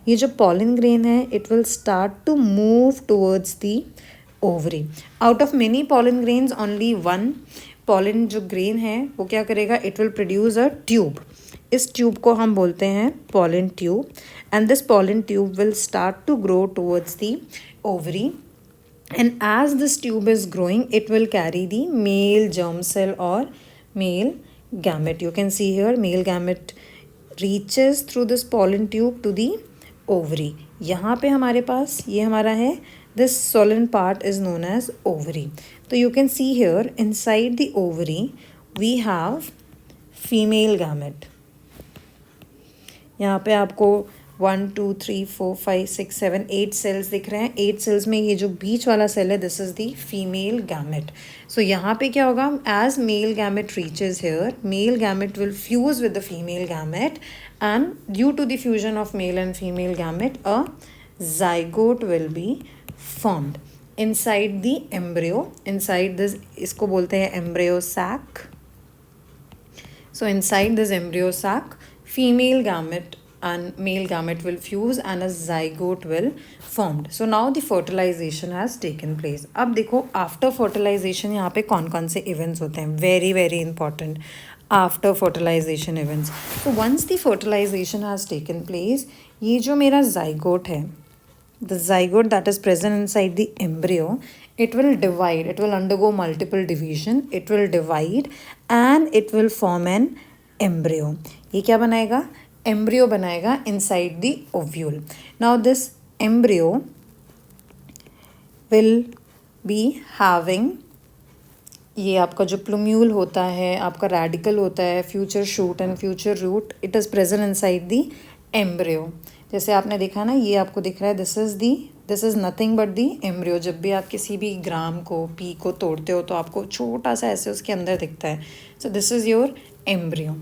S1: ये जो पॉलन ग्रेन है it will start to move towards the ovary. Out of many pollen grains only one pollen जो ग्रेन है वो क्या करेगा, it will produce a tube. इस ट्यूब को हम बोलते हैं pollen tube and this pollen tube will start to grow towards the ovary and as this tube is growing it will carry the male germ cell और male gamete. You can see here male gamete reaches through this pollen tube to the ovary. यहाँ पे हमारे पास ये हमारा है, this swollen part is known as ovary. So you can see here inside the ovary we have female gamete. यहाँ पे आपको 1 2 3 4 5 6 7 8 sales दिख रहे हैं. 8 सेल्स में ये जो बीच वाला सेल है this is the female gamete. So यहाँ पे क्या होगा, as male gamete reaches here male gamete will fuse with the female gamete and due to the fusion of male and female gamete a zygote will be formed inside the embryo. Inside this इसको बोलते हैं embryo sac. So inside this embryo sac female gamete and male gamete will fuse and a zygote will formed. So now the fertilization has taken place. अब देखो after fertilization यहाँ पे कौन कौन से events होते हैं, very very important. After fertilization events, so once the fertilization has taken place, ये जो मेरा zygote है, the zygote that is present inside the embryo, it will divide, it will undergo multiple division, it will divide and it will form an embryo. ये क्या बनाएगा, embryo बनाएगा inside the ovule. Now this embryo will be having, ये आपका जो plumule होता है, आपका रेडिकल होता है, future shoot and future root, it is present inside the embryo. जैसे आपने देखा ना, ये आपको दिख रहा है, this is nothing but the embryo. जब भी आप किसी भी ग्राम को, पी को तोड़ते हो तो आपको छोटा सा ऐसे उसके अंदर दिखता है. So this is your embryo.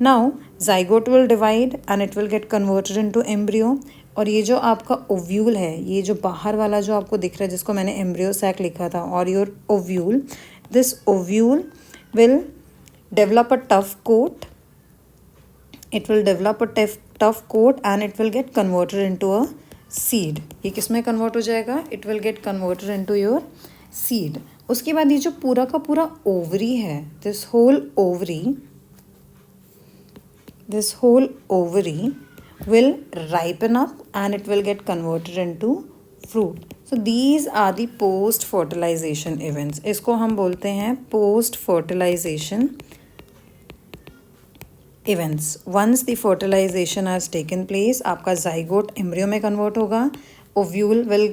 S1: Now zygote will divide and it will get converted into embryo. और ये जो आपका ओव्यूल है, ये जो बाहर वाला जो आपको दिख रहा है जिसको मैंने एम्ब्रियो सैक लिखा था, और your ovule, this ovule will develop a tough coat. It will develop a tough coat and it will get converted into a seed. ये किस में कन्वर्ट हो जाएगा, it will get converted into your seed. उसके बाद ये जो पूरा का पूरा ओवरी है, this whole ovary will ripen up and it will get converted into fruit. So these are the post fertilization events. इसको हम बोलते हैं post fertilization events. Once the fertilization has taken place, आपका zygote embryo में convert होगा, ovule will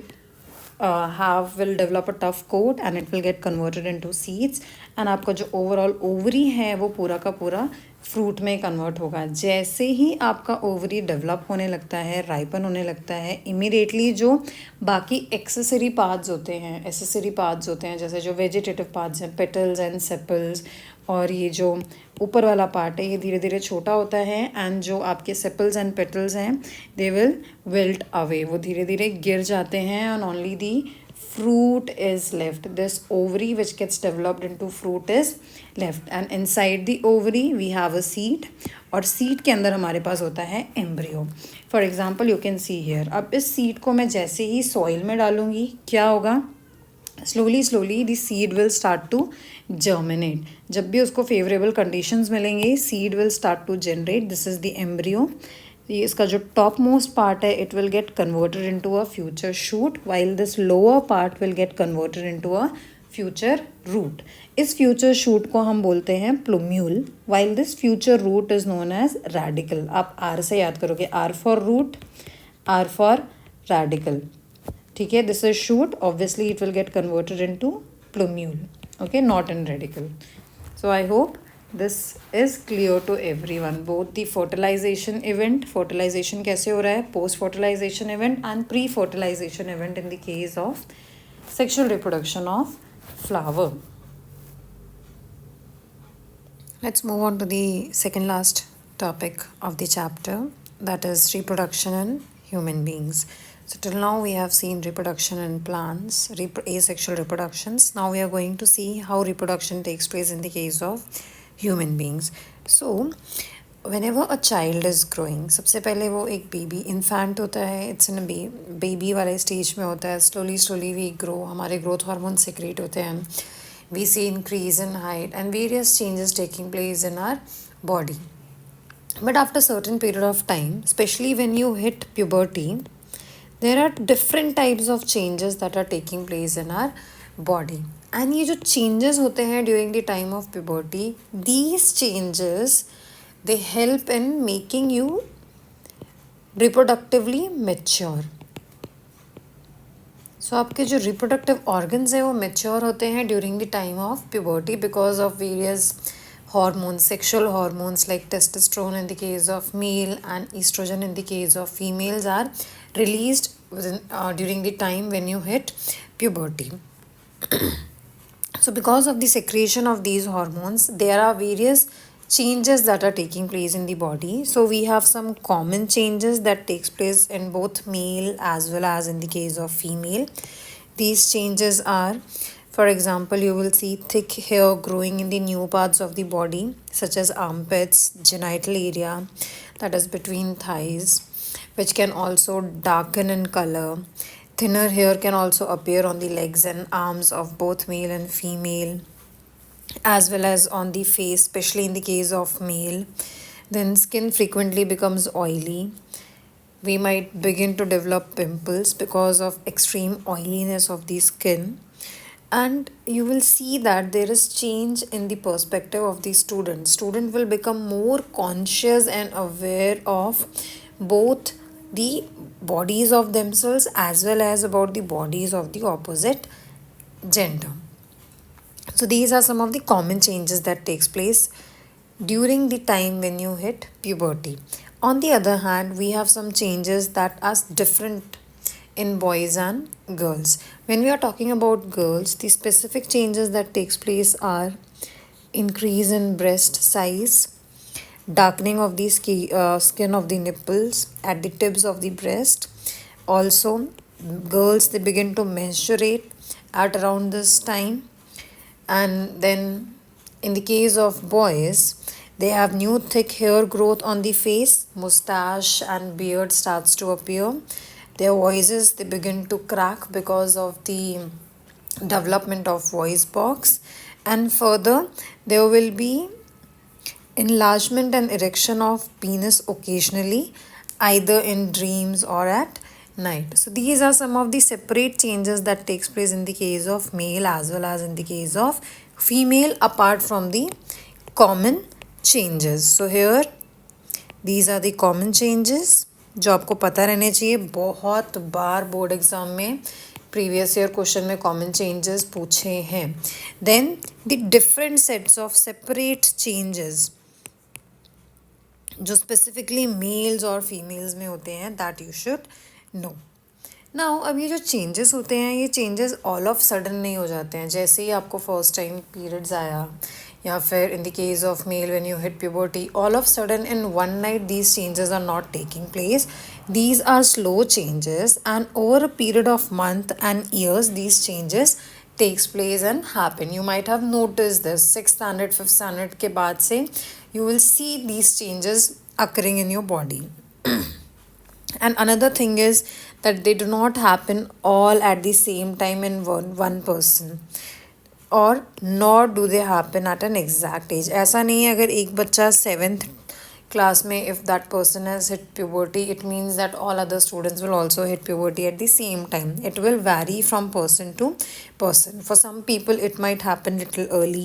S1: will develop a tough coat and it will get converted into seeds, and आपका जो overall ovary है वो पूरा का पूरा फ्रूट में कन्वर्ट होगा. जैसे ही आपका ओवरी डेवलप होने लगता है, राइपन होने लगता है, इमीडिएटली जो बाकी एक्सेसरी पार्ट्स होते हैं जैसे जो वेजिटेटिव पार्ट्स हैं, पेटल्स एंड सेपल्स, और ये जो ऊपर वाला पार्ट है ये धीरे धीरे छोटा होता है, एंड जो आपके सेपल्स एंड पेटल्स हैं दे विल विल्ट अवे, वो धीरे धीरे गिर जाते हैं, and only the fruit is left. This ovary which gets developed into fruit is left, and inside the ovary we have a seed, और seed के अंदर हमारे पास होता है embryo. For example you can see here. अब इस seed को मैं जैसे ही soil में डालूंगी क्या होगा, slowly the seed will start to germinate. जब भी उसको favorable conditions मिलेंगे seed will start to generate. This is the embryo. ये इसका जो टॉप मोस्ट पार्ट है it will get converted into a future shoot, while this lower part will get converted into a future root. इस future shoot को हम बोलते हैं plumule, while this future root is known as radicle. आप R से याद करोगे, R for root, R for radicle. ठीक है, this is shoot, obviously it will get converted into plumule. Okay, not in radical. So I hope this is clear to everyone. Both the fertilization event, fertilization कैसे हो रहा है, post fertilization event and pre fertilization event in the case of sexual reproduction of flower. Let's move on to the second last topic of the chapter, that is reproduction in human beings. So till now we have seen reproduction in plants, asexual reproductions. Now we are going to see how reproduction takes place in the case of human beings. So whenever a child is growing, सबसे पहले वो एक baby infant होता है, it's in baby वाले stage में होता है. स्लोली वी ग्रो, हमारे ग्रोथ हार्मोन सेक्रेट होते हैं, we see increase in height and various changes taking place in our body. But after certain period of time, especially when you hit puberty, there are different types of changes that are taking place in our body. And ये जो changes होते हैं during the time of puberty, these changes they help in making you reproductively mature. So आपके जो reproductive organs हैं वो mature होते हैं during the time of puberty because of various hormones, sexual hormones like testosterone in the case of male and estrogen in the case of females are released during the time when you hit puberty. So because of the secretion of these hormones, there are various changes that are taking place in the body. So we have some common changes that takes place in both male as well as in the case of female. These changes are, for example, you will see thick hair growing in the new parts of the body such as armpits, genital area, that is between thighs, which can also darken in color. Thinner hair can also appear on the legs and arms of both male and female, as well as on the face, especially in the case of male. Then skin frequently becomes oily. We might begin to develop pimples because of extreme oiliness of the skin. And you will see that there is change in the perspective of the student. Student will become more conscious and aware of both the bodies of themselves as well as about the bodies of the opposite gender. So these are some of the common changes that takes place during the time when you hit puberty. On the other hand, we have some changes that are different in boys and girls. When we are talking about girls, the specific changes that takes place are increase in breast size, darkening of the skin of the nipples at the tips of the breast. Also, girls, they begin to menstruate at around this time. And then in the case of boys, they have new thick hair growth on the face, mustache and beard starts to appear. Their voices, they begin to crack because of the development of voice box. And further, there will be enlargement and erection of penis occasionally, either in dreams or at night. So these are some of the separate changes that takes place in the case of male as well as in the case of female, apart from the common changes. So here these are the common changes जो आपको पता रहने चाहिए. बहुत बार board exam में previous year question में common changes पूछे हैं. Then the different sets of separate changes जो स्पेसिफिकली मेल्स और फीमेल्स में होते हैं, that you should know. Now अब ये जो चेंजेस होते हैं, ये चेंजेस ऑल ऑफ सडन नहीं हो जाते हैं. जैसे ही आपको फर्स्ट टाइम पीरियड्स आया, या फिर in the case of male when you hit puberty, all of sudden in one night these changes are not taking place. These are slow changes, and over a period of month and years these changes takes place and happen. You might have noticed this 6th standard 5th standard के बाद से you will see these changes occurring in your body. And another thing is that they do not happen all at the same time in one person, or nor do they happen at an exact age. ऐसा नहीं है अगर एक बच्चा 7th class में if that person has hit puberty, it means that all other students will also hit puberty at the same time. It will vary from person to person. For some people it might happen little early,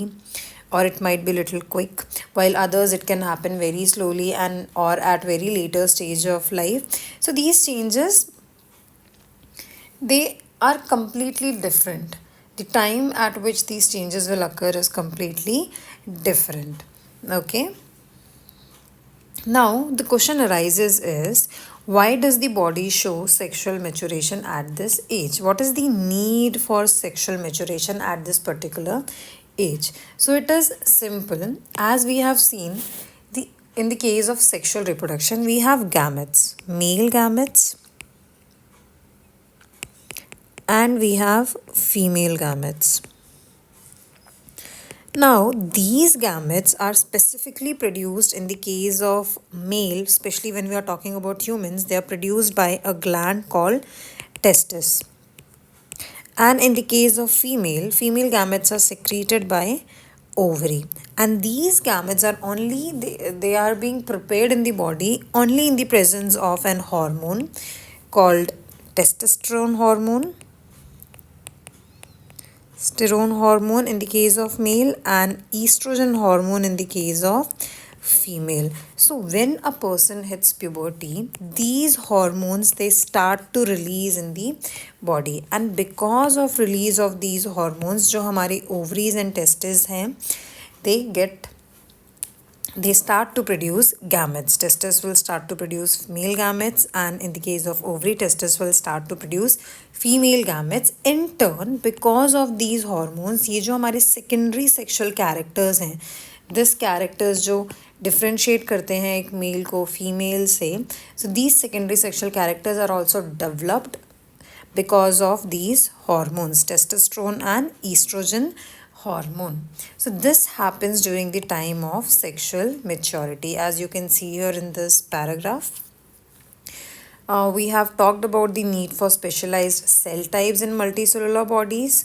S1: or it might be little quick, while others it can happen very slowly and or at very later stage of life. So these changes, they are completely different. The time at which these changes will occur is completely different. Okay. Now the question arises is, why does the body show sexual maturation at this age? What is the need for sexual maturation at this particular age? So it is simple. As we have seen, in the case of sexual reproduction, we have gametes, male gametes, and we have female gametes. Now, these gametes are specifically produced in the case of male, especially when we are talking about humans, they are produced by a gland called testis. And in the case of female, female gametes are secreted by ovary. And these gametes are only, they are being prepared in the body only in the presence of an hormone called testosterone hormone in the case of male, and estrogen hormone in the case of female. So when a person hits puberty, these hormones, they start to release in the body, and because of release of these hormones, जो हमारे ovaries and testes हैं, they start to produce gametes. Testes will start to produce male gametes, and in the case of ovary, testes will start to produce female gametes. In turn, because of these hormones, ये जो हमारे secondary sexual characters हैं, this characters जो differentiate करते हैं एक male को female से, so these secondary sexual characters are also developed because of these hormones, testosterone and estrogen hormone. So this happens during the time of sexual maturity, as you can see here in this paragraph. We have talked about the need for specialized cell types in multicellular bodies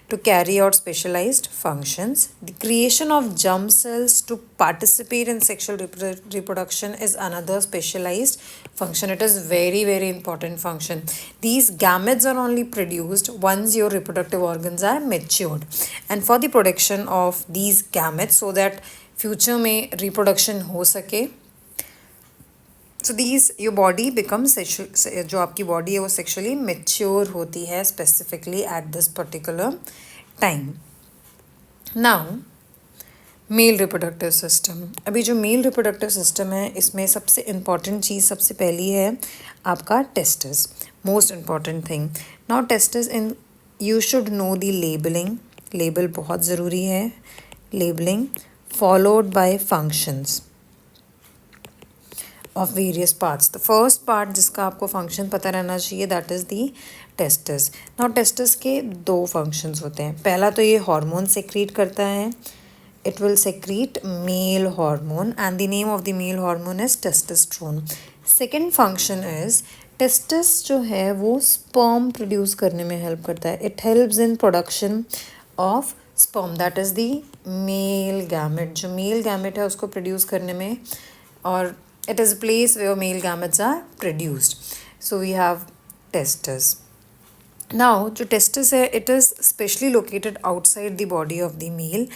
S1: to carry out specialized functions. The creation of germ cells to participate in sexual reproduction is another specialized function. It is very, very important function. These gametes are only produced once your reproductive organs are matured. And for the production of these gametes, so that future में reproduction हो सके, so these, your body becomes sexual, जो आपकी body है वो sexually mature होती है specifically at this particular time. Now, male reproductive system. अभी जो मेल रिप्रोडक्टिव सिस्टम है, इसमें सबसे इम्पॉर्टेंट चीज़ सबसे पहली है आपका testis. Most important thing. Now testis, in you should know the labelling. Label बहुत ज़रूरी है. Labelling followed by functions of various parts. The first part जिसका आपको function पता रहना चाहिए, that is the testis. Now testis के दो functions होते हैं. पहला तो ये hormone secrete करता है. It will secrete male hormone, and the name of the male hormone is testosterone. Second function is, testis जो है वो sperm produce करने में help करता है. It helps in production of sperm, that is the male gamete. जो male gamete है उसको produce करने में, और it is a place where male gametes are produced. So we have testis. Now, जो testis है, it is specially located outside the body of the male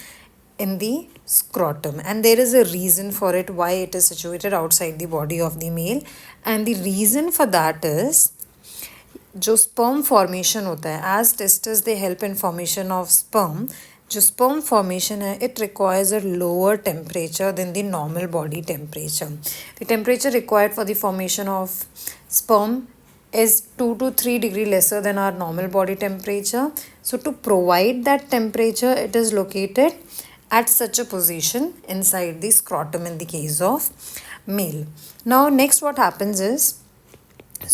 S1: in the scrotum, and there is a reason for it why it is situated outside the body of the male, and the reason for that is जो sperm formation होता है, as testes they help in formation of sperm, जो sperm formation है it requires a lower temperature than the normal body temperature. The temperature required for the formation of sperm is 2 to 3 degree lesser than our normal body temperature. So to provide that temperature, it is located at such a position inside the scrotum in the case of male. Now next what happens is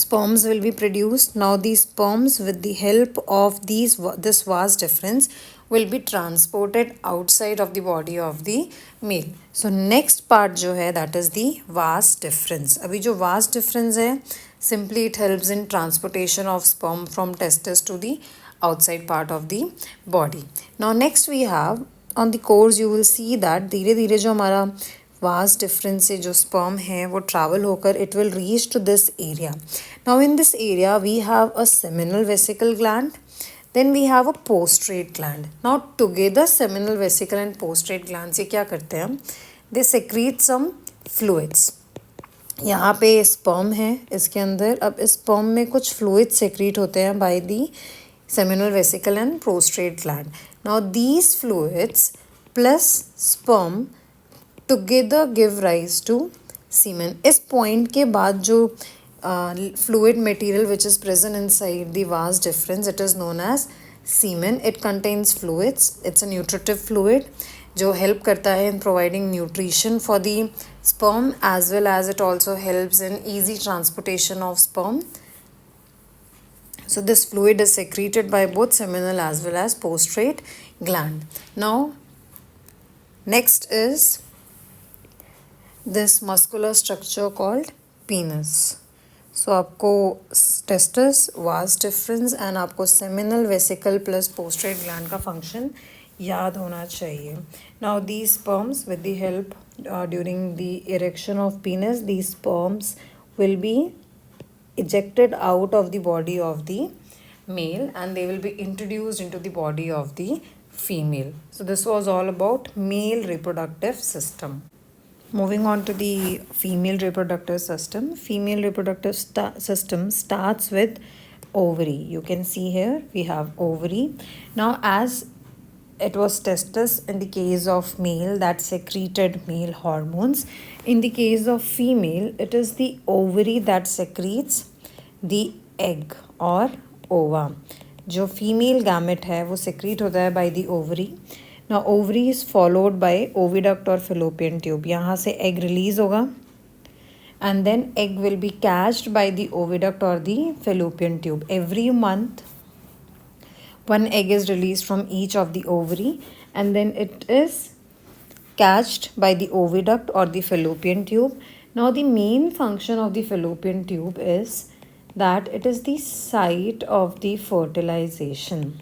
S1: sperms will be produced. Now these sperms, with the help of this vas deferens, will be transported outside of the body of the male. So next part जो है that is the vas deferens. अभी जो vas deferens है, simply it helps in transportation of sperm from testis to the outside part of the body. Now next we have on the course you will see that धीरे धीरे जो हमारा vas deferens से जो sperm है वो travel होकर it will reach to this area. Now in this area we have a seminal vesicle gland, then we have a पोस्ट्रेट gland. Now together seminal vesicle and पोस्ट्रेट gland से क्या करते हैं, दे secrete सम fluids. यहाँ पे sperm है इसके अंदर, अब इस स्पर्म में कुछ फ्लूइड्स सेक्रीट होते हैं by the seminal vesicle and prostrate gland. Now these fluids plus sperm together give rise to semen. इस point के बाद जो fluid material which is present inside the vas deferens, it is known as semen. It contains fluids. It's a nutritive fluid जो help करता है in providing nutrition for the sperm, as well as it also helps in easy transportation of sperm. So this fluid is secreted by both seminal as well as prostrate gland. Now next is this muscular structure called penis. So आपको testis, vas deferens and आपको seminal vesicle plus prostrate gland का function याद होना चाहिए. Now these sperms, with the help during the erection of penis, these sperms will be ejected out of the body of the male and they will be introduced into the body of the female. So this was all about male reproductive system. Moving on to the female reproductive system. Female reproductive system starts with ovary. You can see here we have ovary. Now as it was testis in the case of male that secreted male hormones, in the case of female it is the ovary that secretes the egg or ova. जो female gamete है वो secrete होता है by the ovary. Now ovary is followed by oviduct or fallopian tube. यहाँ से egg release होगा and then egg will be catched by the oviduct or the fallopian tube. Every month one egg is released from each of the ovary and then it is catched by the oviduct or the fallopian tube. Now the main function of the fallopian tube is that it is the site of the fertilization.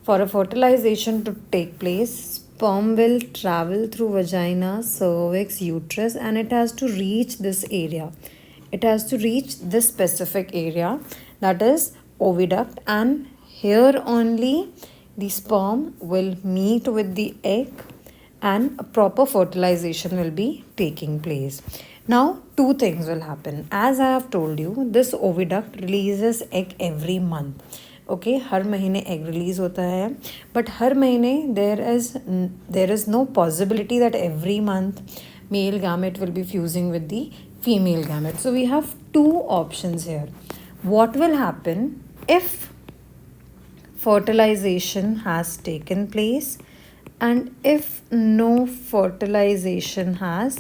S1: For a fertilization to take place, sperm will travel through vagina, cervix, uterus and it has to reach this area. It has to reach this specific area, that is oviduct, and here only the sperm will meet with the egg and a proper fertilization will be taking place. Now two things will happen. As I have told you, this oviduct releases egg every month. Okay, हर महीने egg release होता है, but हर महीने there is no possibility that every month male gamete will be fusing with the female gamete. So we have two options here. What will happen if fertilization has taken place and if no fertilization has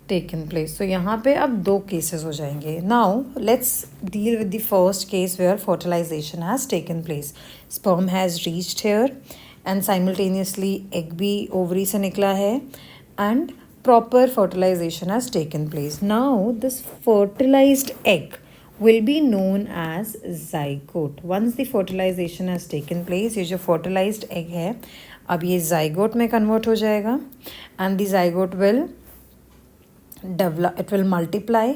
S1: taken place? So यहाँ पे अब दो cases हो जाएंगे. Now let's deal with the first case where fertilization has taken place. Sperm has reached here and simultaneously egg भी ovary से निकला है and proper fertilization has taken place. Now this fertilized egg will be known as zygote. Once the fertilization has taken place, ये जो fertilized egg है अब ये zygote में convert हो जाएगा and the zygote will develop, it will multiply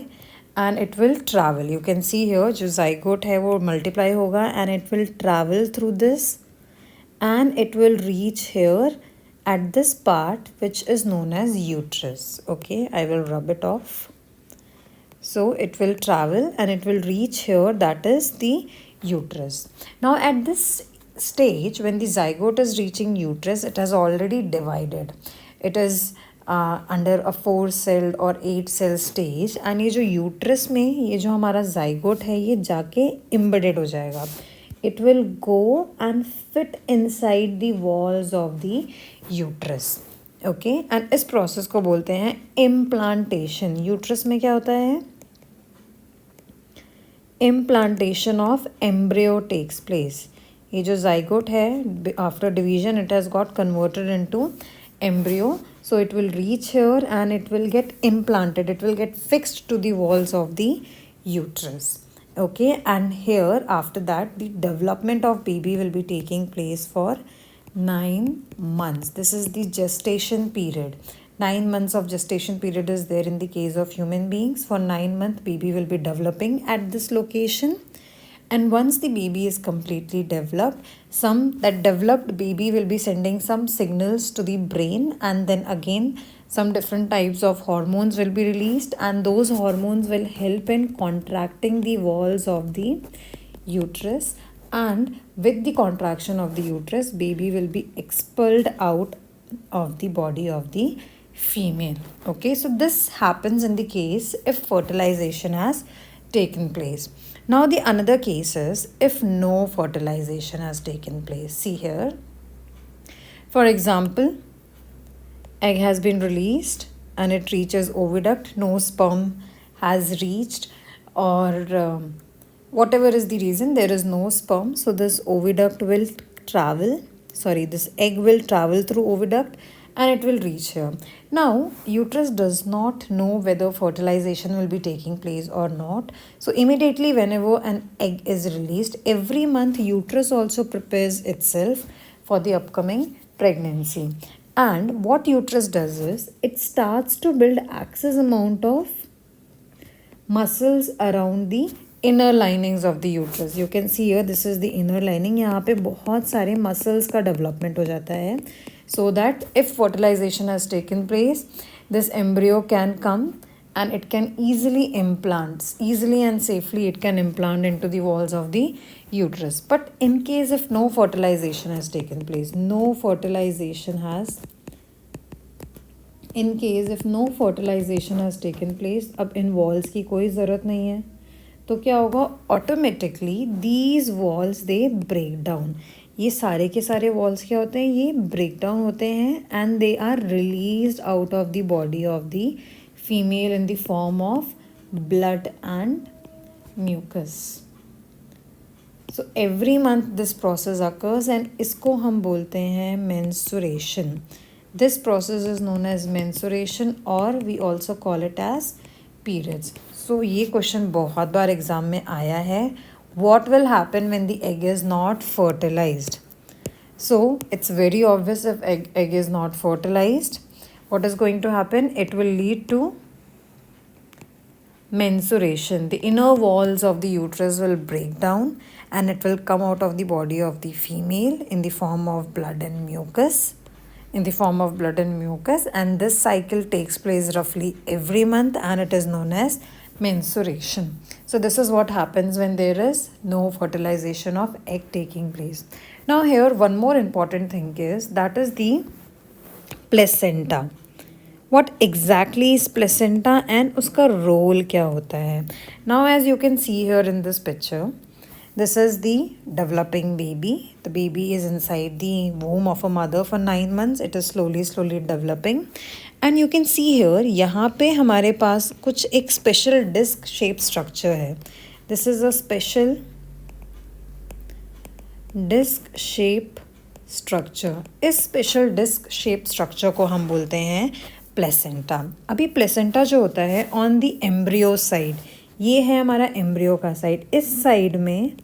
S1: and it will travel. You can see here जो zygote है वो multiply होगा and it will travel through this and it will reach here at this part which is known as uterus. Okay, I will rub it off. So it will travel and it will reach here, that is the uterus. Now at this stage, when the zygote is reaching uterus, it has already divided. It is under a 4-celled or 8-cell stage, and ये जो uterus में ये जो हमारा zygote है ये जाके embedded हो जाएगा. It will go and fit inside the walls of the uterus. Okay and इस प्रोसेस को बोलते हैं इम्प्लांटेशन. यूट्रस में क्या होता है? Implantation of embryo takes place. ये जो जाइगोट है, after division it has got converted into embryo. So it will reach here and it will get implanted. It will get fixed to the walls of the uterus. Okay, and here after that the development of baby will be taking place for 9 months. This is the gestation period. 9 months of gestation period is there in the case of human beings. For 9 months baby will be developing at this location. And once the baby is completely developed, that developed baby will be sending some signals to the brain, and then again some different types of hormones will be released, and those hormones will help in contracting the walls of the uterus, and with the contraction of the uterus, baby will be expelled out of the body of the female. Okay, so this happens in the case if fertilization has taken place. Now the another case is if no fertilization has taken place. See here, for example, egg has been released and it reaches oviduct, no sperm has reached, or whatever is the reason, there is no sperm, so this oviduct will this egg will travel through oviduct and it will reach here. Now uterus does not know whether fertilization will be taking place or not, so immediately whenever an egg is released, every month uterus also prepares itself for the upcoming pregnancy. And what uterus does is it starts to build excess amount of muscles around the inner linings of the uterus. You can see here, this is the inner lining. यहाँ पे बहुत सारे muscles का development हो जाता है, so that if fertilization has taken place, this embryo can come and it can easily and safely it can implant into the walls of the uterus. But in case if no fertilization has taken place, अब इन walls की कोई ज़रूरत नहीं है, तो क्या होगा? Automatically these walls they break down. ये सारे के सारे वॉल्स क्या होते हैं? ये ब्रेक डाउन होते हैं and they are released out of the body of the female in the form of blood and mucus. So every month this process occurs and इसको हम बोलते हैं menstruation. This process is known as menstruation और we also call it as periods. So ये question बहुत बार exam में आया है. What will happen when the egg is not fertilized? So it's very obvious if egg is not fertilized, what is going to happen? It will lead to menstruation. The inner walls of the uterus will break down and it will come out of the body of the female in the form of blood and mucus. And this cycle takes place roughly every month and it is known as menstruation. So this is what happens when there is no fertilization of egg taking place. Now here one more important thing is that is the placenta. What exactly is placenta and uska role kya hota hai? Now as you can see here in this picture, this is the developing baby. The baby is inside the womb of a mother for 9 months. It is slowly developing. And you can see here, यहाँ पे हमारे पास कुछ एक special disc shaped structure है. This is a special disc shape structure. इस special disc shaped structure को हम बोलते हैं placenta. अभी placenta जो होता है on the embryo side, ये है हमारा embryo का side. इस side में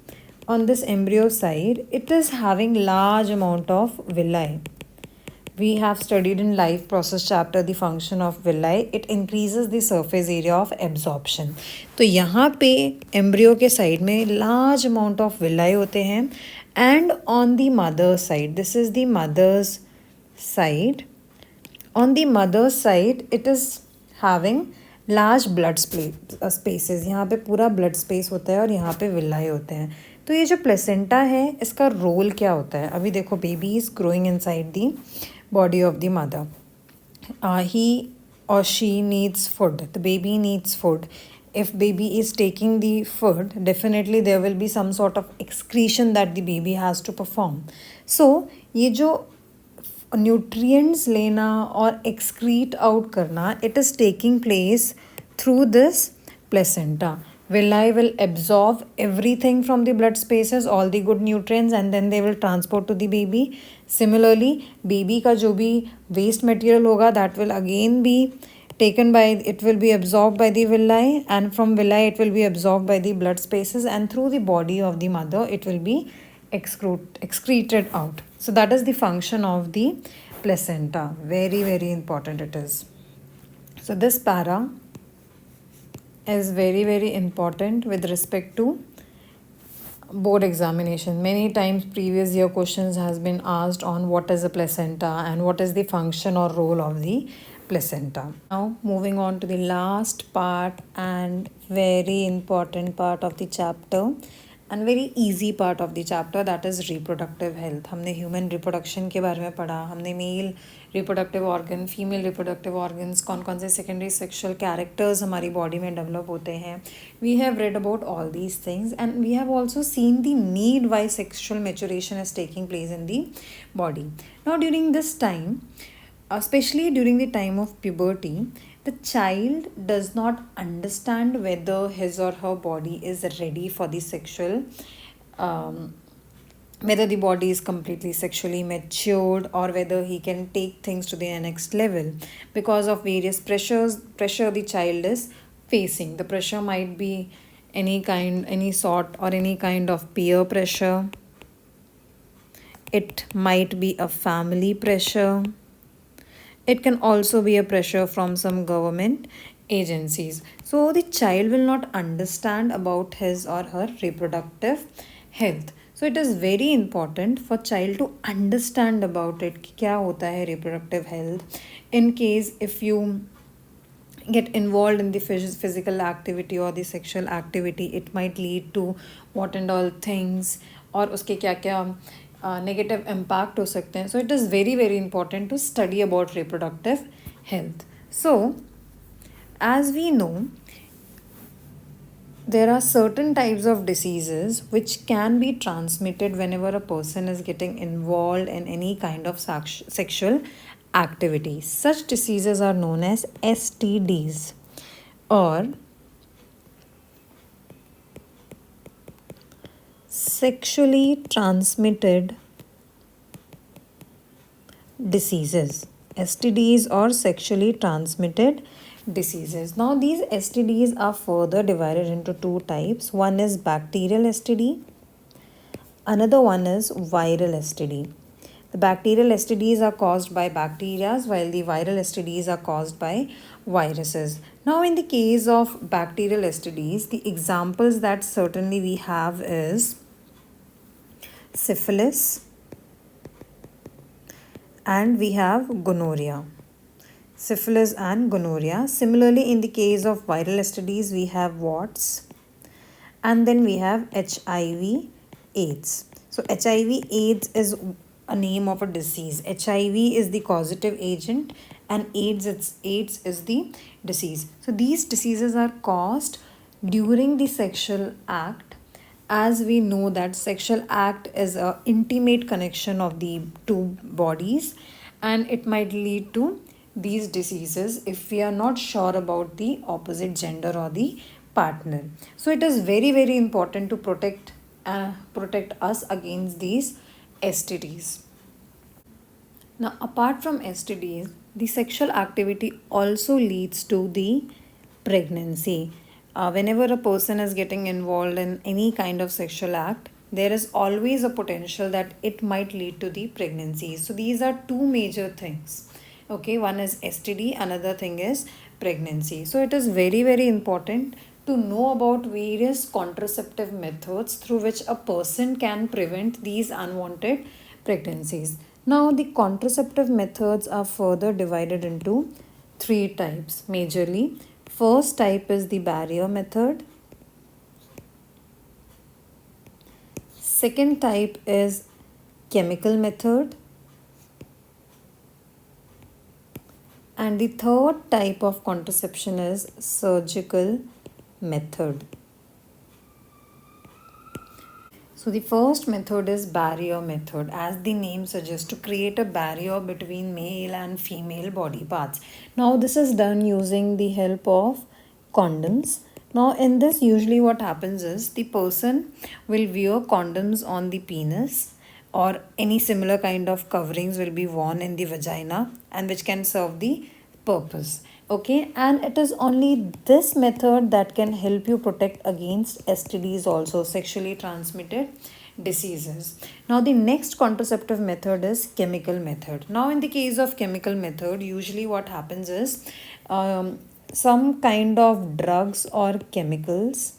S1: on this embryo side, it is having large amount of villi. We have studied in life process chapter the function of villi. It increases the surface area of absorption. तो यहाँ पे embryo के side में large amount of villi होते हैं and on the mother side, this is the mother's side. On the mother's side, it is having large blood spaces, यहाँ पे पूरा ब्लड स्पेस होता है और यहाँ पे विलाई होते हैं। तो ये जो प्लेसेंटा है इसका रोल क्या होता है? अभी देखो, baby is growing inside the body of the mother. He or she needs food. The baby needs food. If baby is taking the food, definitely there will be some sort of excretion that the baby has to perform. So ये जो nutrients लेना और excrete out करना, it is taking place through this placenta. Villi will absorb everything from the blood spaces, all the good nutrients, and then they will transport to the baby. Similarly, baby का जो भी waste material होगा, that will again be taken by, it will be absorbed by the villi, and from villi it will be absorbed by the blood spaces, and through the body of the mother it will be excreted out. So that is the function of the placenta. Very, very important it is. So this para is very, very important with respect to board examination. Many times previous year questions has been asked on what is a placenta and what is the function or role of the placenta. Now moving on to the last part and very important part of the chapter and very easy part of the chapter, that is reproductive health. हमने human reproduction के बारे में पढ़ा, हमने male reproductive organ, female reproductive organs, कौन कौन से secondary sexual characters हमारी body में develop होते हैं. We have read about all these things and we have also seen the need why sexual maturation is taking place in the body. Now during this time, especially during the time of puberty, the child does not understand whether his or her body is ready for the sexual, whether the body is completely sexually matured or whether he can take things to the next level because of various pressure the child is facing. The pressure might be any kind, any sort, or any kind of peer pressure. It might be a family pressure. It can also be a pressure from some government agencies. So the child will not understand about his or her reproductive health. So it is very important for child to understand about it कि क्या होता है reproductive health. In case if you get involved in the physical activity or the sexual activity, it might lead to what and all things और उसके क्या क्या negative impact हो सकते हैं. So it is very, very important to study about reproductive health. So as we know, there are certain types of diseases which can be transmitted whenever a person is getting involved in any kind of sexual activity. Such diseases are known as STDs or sexually transmitted diseases. STDs or sexually transmitted diseases. Now these STDs are further divided into two types. One is bacterial STD, another one is viral STD. The bacterial STDs are caused by bacteria while the viral STDs are caused by viruses. Now in the case of bacterial STDs, the examples that certainly we have is syphilis and we have gonorrhea. Syphilis and gonorrhea. Similarly, in the case of viral STDs, we have warts and then we have HIV AIDS. So HIV AIDS is a name of a disease. HIV is the causative agent and AIDS is the disease. So these diseases are caused during the sexual act. As we know that sexual act is an intimate connection of the two bodies and it might lead to these diseases if we are not sure about the opposite gender or the partner. So it is very, very important to protect us against these STDs. Now apart from STDs, the sexual activity also leads to the pregnancy. Whenever a person is getting involved in any kind of sexual act, there is always a potential that it might lead to the pregnancy. So these are two major things. Okay, one is STD, another thing is pregnancy. So it is very, very important to know about various contraceptive methods through which a person can prevent these unwanted pregnancies. Now the contraceptive methods are further divided into three types majorly. First type is the barrier method. Second type is chemical method. And the third type of contraception is surgical method. So the first method is barrier method, as the name suggests, to create a barrier between male and female body parts. Now this is done using the help of condoms. Now in this, usually what happens is the person will wear condoms on the penis, or any similar kind of coverings will be worn in the vagina, and which can serve the purpose. Okay, and it is only this method that can help you protect against STDs, also sexually transmitted diseases. Now the next contraceptive method is chemical method. Now in the case of chemical method, usually what happens is some kind of drugs or chemicals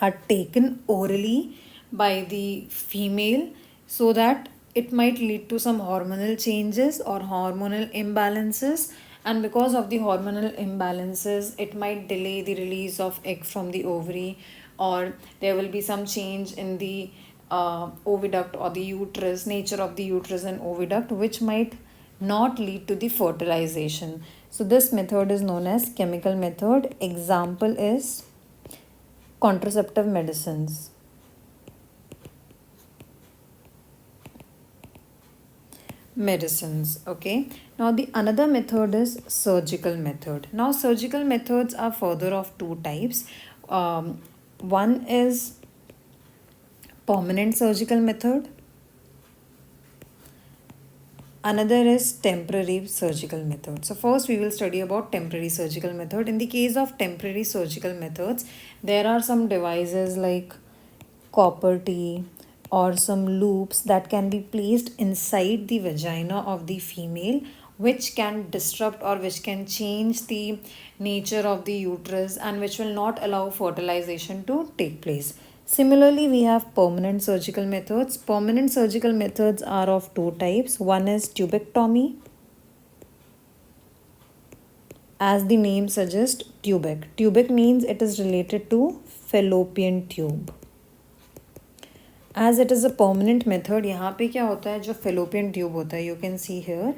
S1: are taken orally by the female, so that it might lead to some hormonal changes or hormonal imbalances, and because of the hormonal imbalances it might delay the release of egg from the ovary, or there will be some change in the oviduct or the uterus, nature of the uterus and oviduct, which might not lead to the fertilization. So this method is known as chemical method. Example is contraceptive medicines. Okay, now the another method is surgical method. Now surgical methods are further of two types. One is permanent surgical method, another is temporary surgical method. So first we will study about temporary surgical method. In the case of temporary surgical methods, there are some devices like copper T or some loops that can be placed inside the vagina of the female, which can disrupt or which can change the nature of the uterus, and which will not allow fertilization to take place. Similarly, we have permanent surgical methods. Permanent surgical methods are of two types. One is tubectomy. As the name suggests, tubec. Tubec means it is related to fallopian tube. As it is a permanent method, यहाँ पे क्या होता है, जो fallopian tube होता है, you can see here,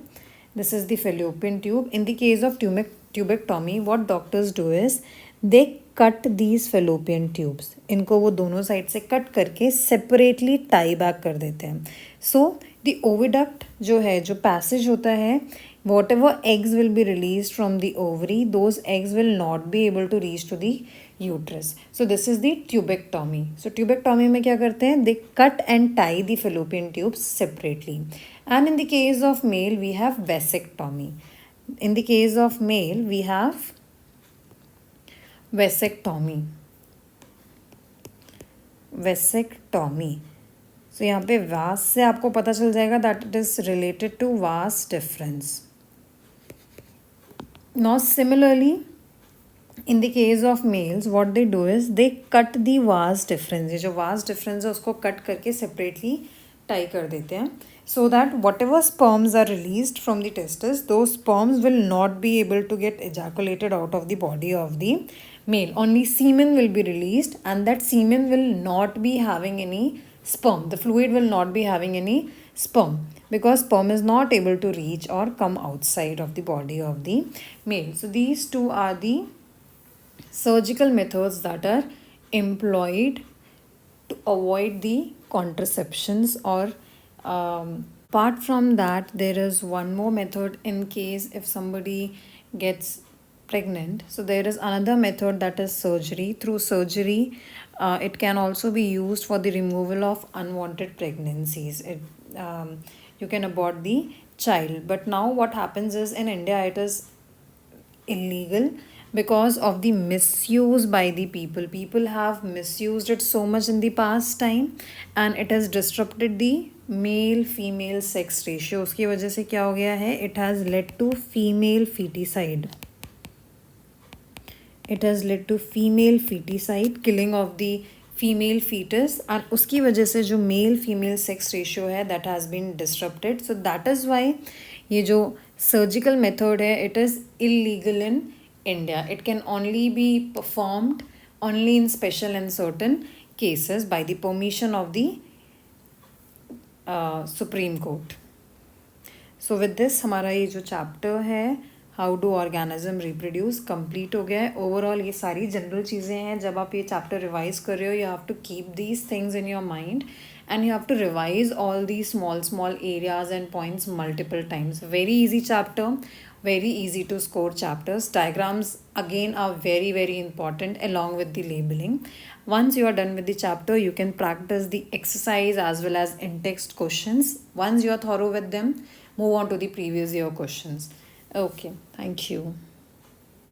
S1: this is the fallopian tube. In the case of tubectomy, what doctors do is they cut these fallopian tubes. इनको वो दोनों साइड से कट करके separately tie back कर देते हैं. So the oviduct जो है, जो passage होता है, whatever eggs will be released from the ovary, those eggs will not be able to reach to the uterus. So this is the tubectomy. So tubectomy में क्या करते हैं, they cut and tie the fallopian tubes separately. And in the case of male, we have vasectomy. In the case of male, we have vasectomy. So यहाँ पे vas से आपको पता चल जाएगा that it is related to vas deferens. Now similarly, in the case of males, what they do is they cut the vas deferens. ये जो vas deferens है उसको cut करके separately tie कर देते हैं, so that whatever sperms are released from the testes, those sperms will not be able to get ejaculated out of the body of the male. Only semen will be released, and that semen will not be having any sperm. The fluid will not be having any sperm, because sperm is not able to reach or come outside of the body of the male. So these two are the surgical methods that are employed to avoid the contraceptions, or apart from that, there is one more method in case if somebody gets pregnant. So there is another method, that is surgery. Through surgery, it can also be used for the removal of unwanted pregnancies. You can abort the child. But now what happens is, in India it is illegal because of the misuse by the people. People have misused it so much in the past time, and it has disrupted the male female sex ratio. उसकी वजह से क्या हो गया है, it has led to female foeticide. It has led to female foeticide, killing of the female foetus, और उसकी वजह से जो मेल फीमेल सेक्स रेशियो है that has been disrupted. So that is why ये जो सर्जिकल मेथड है, it is illegal in India. It can only be performed only in special and certain cases by the permission of the Supreme Court. So with this हमारा ये जो chapter है how do organism reproduce complete हो गया है. Overall ये सारी general चीज़ें हैं. जब आप ये चैप्टर रिवाइज कर रहे हो you have to keep these things in your mind and you have to revise all these small areas and points multiple times. Very easy chapter, very easy to score chapters. Diagrams again are very important along with the labeling. Once you are done with the chapter, you can practice the exercise as well as in-text questions. Once you are thorough with them, move on to the previous year questions. Okay, thank you.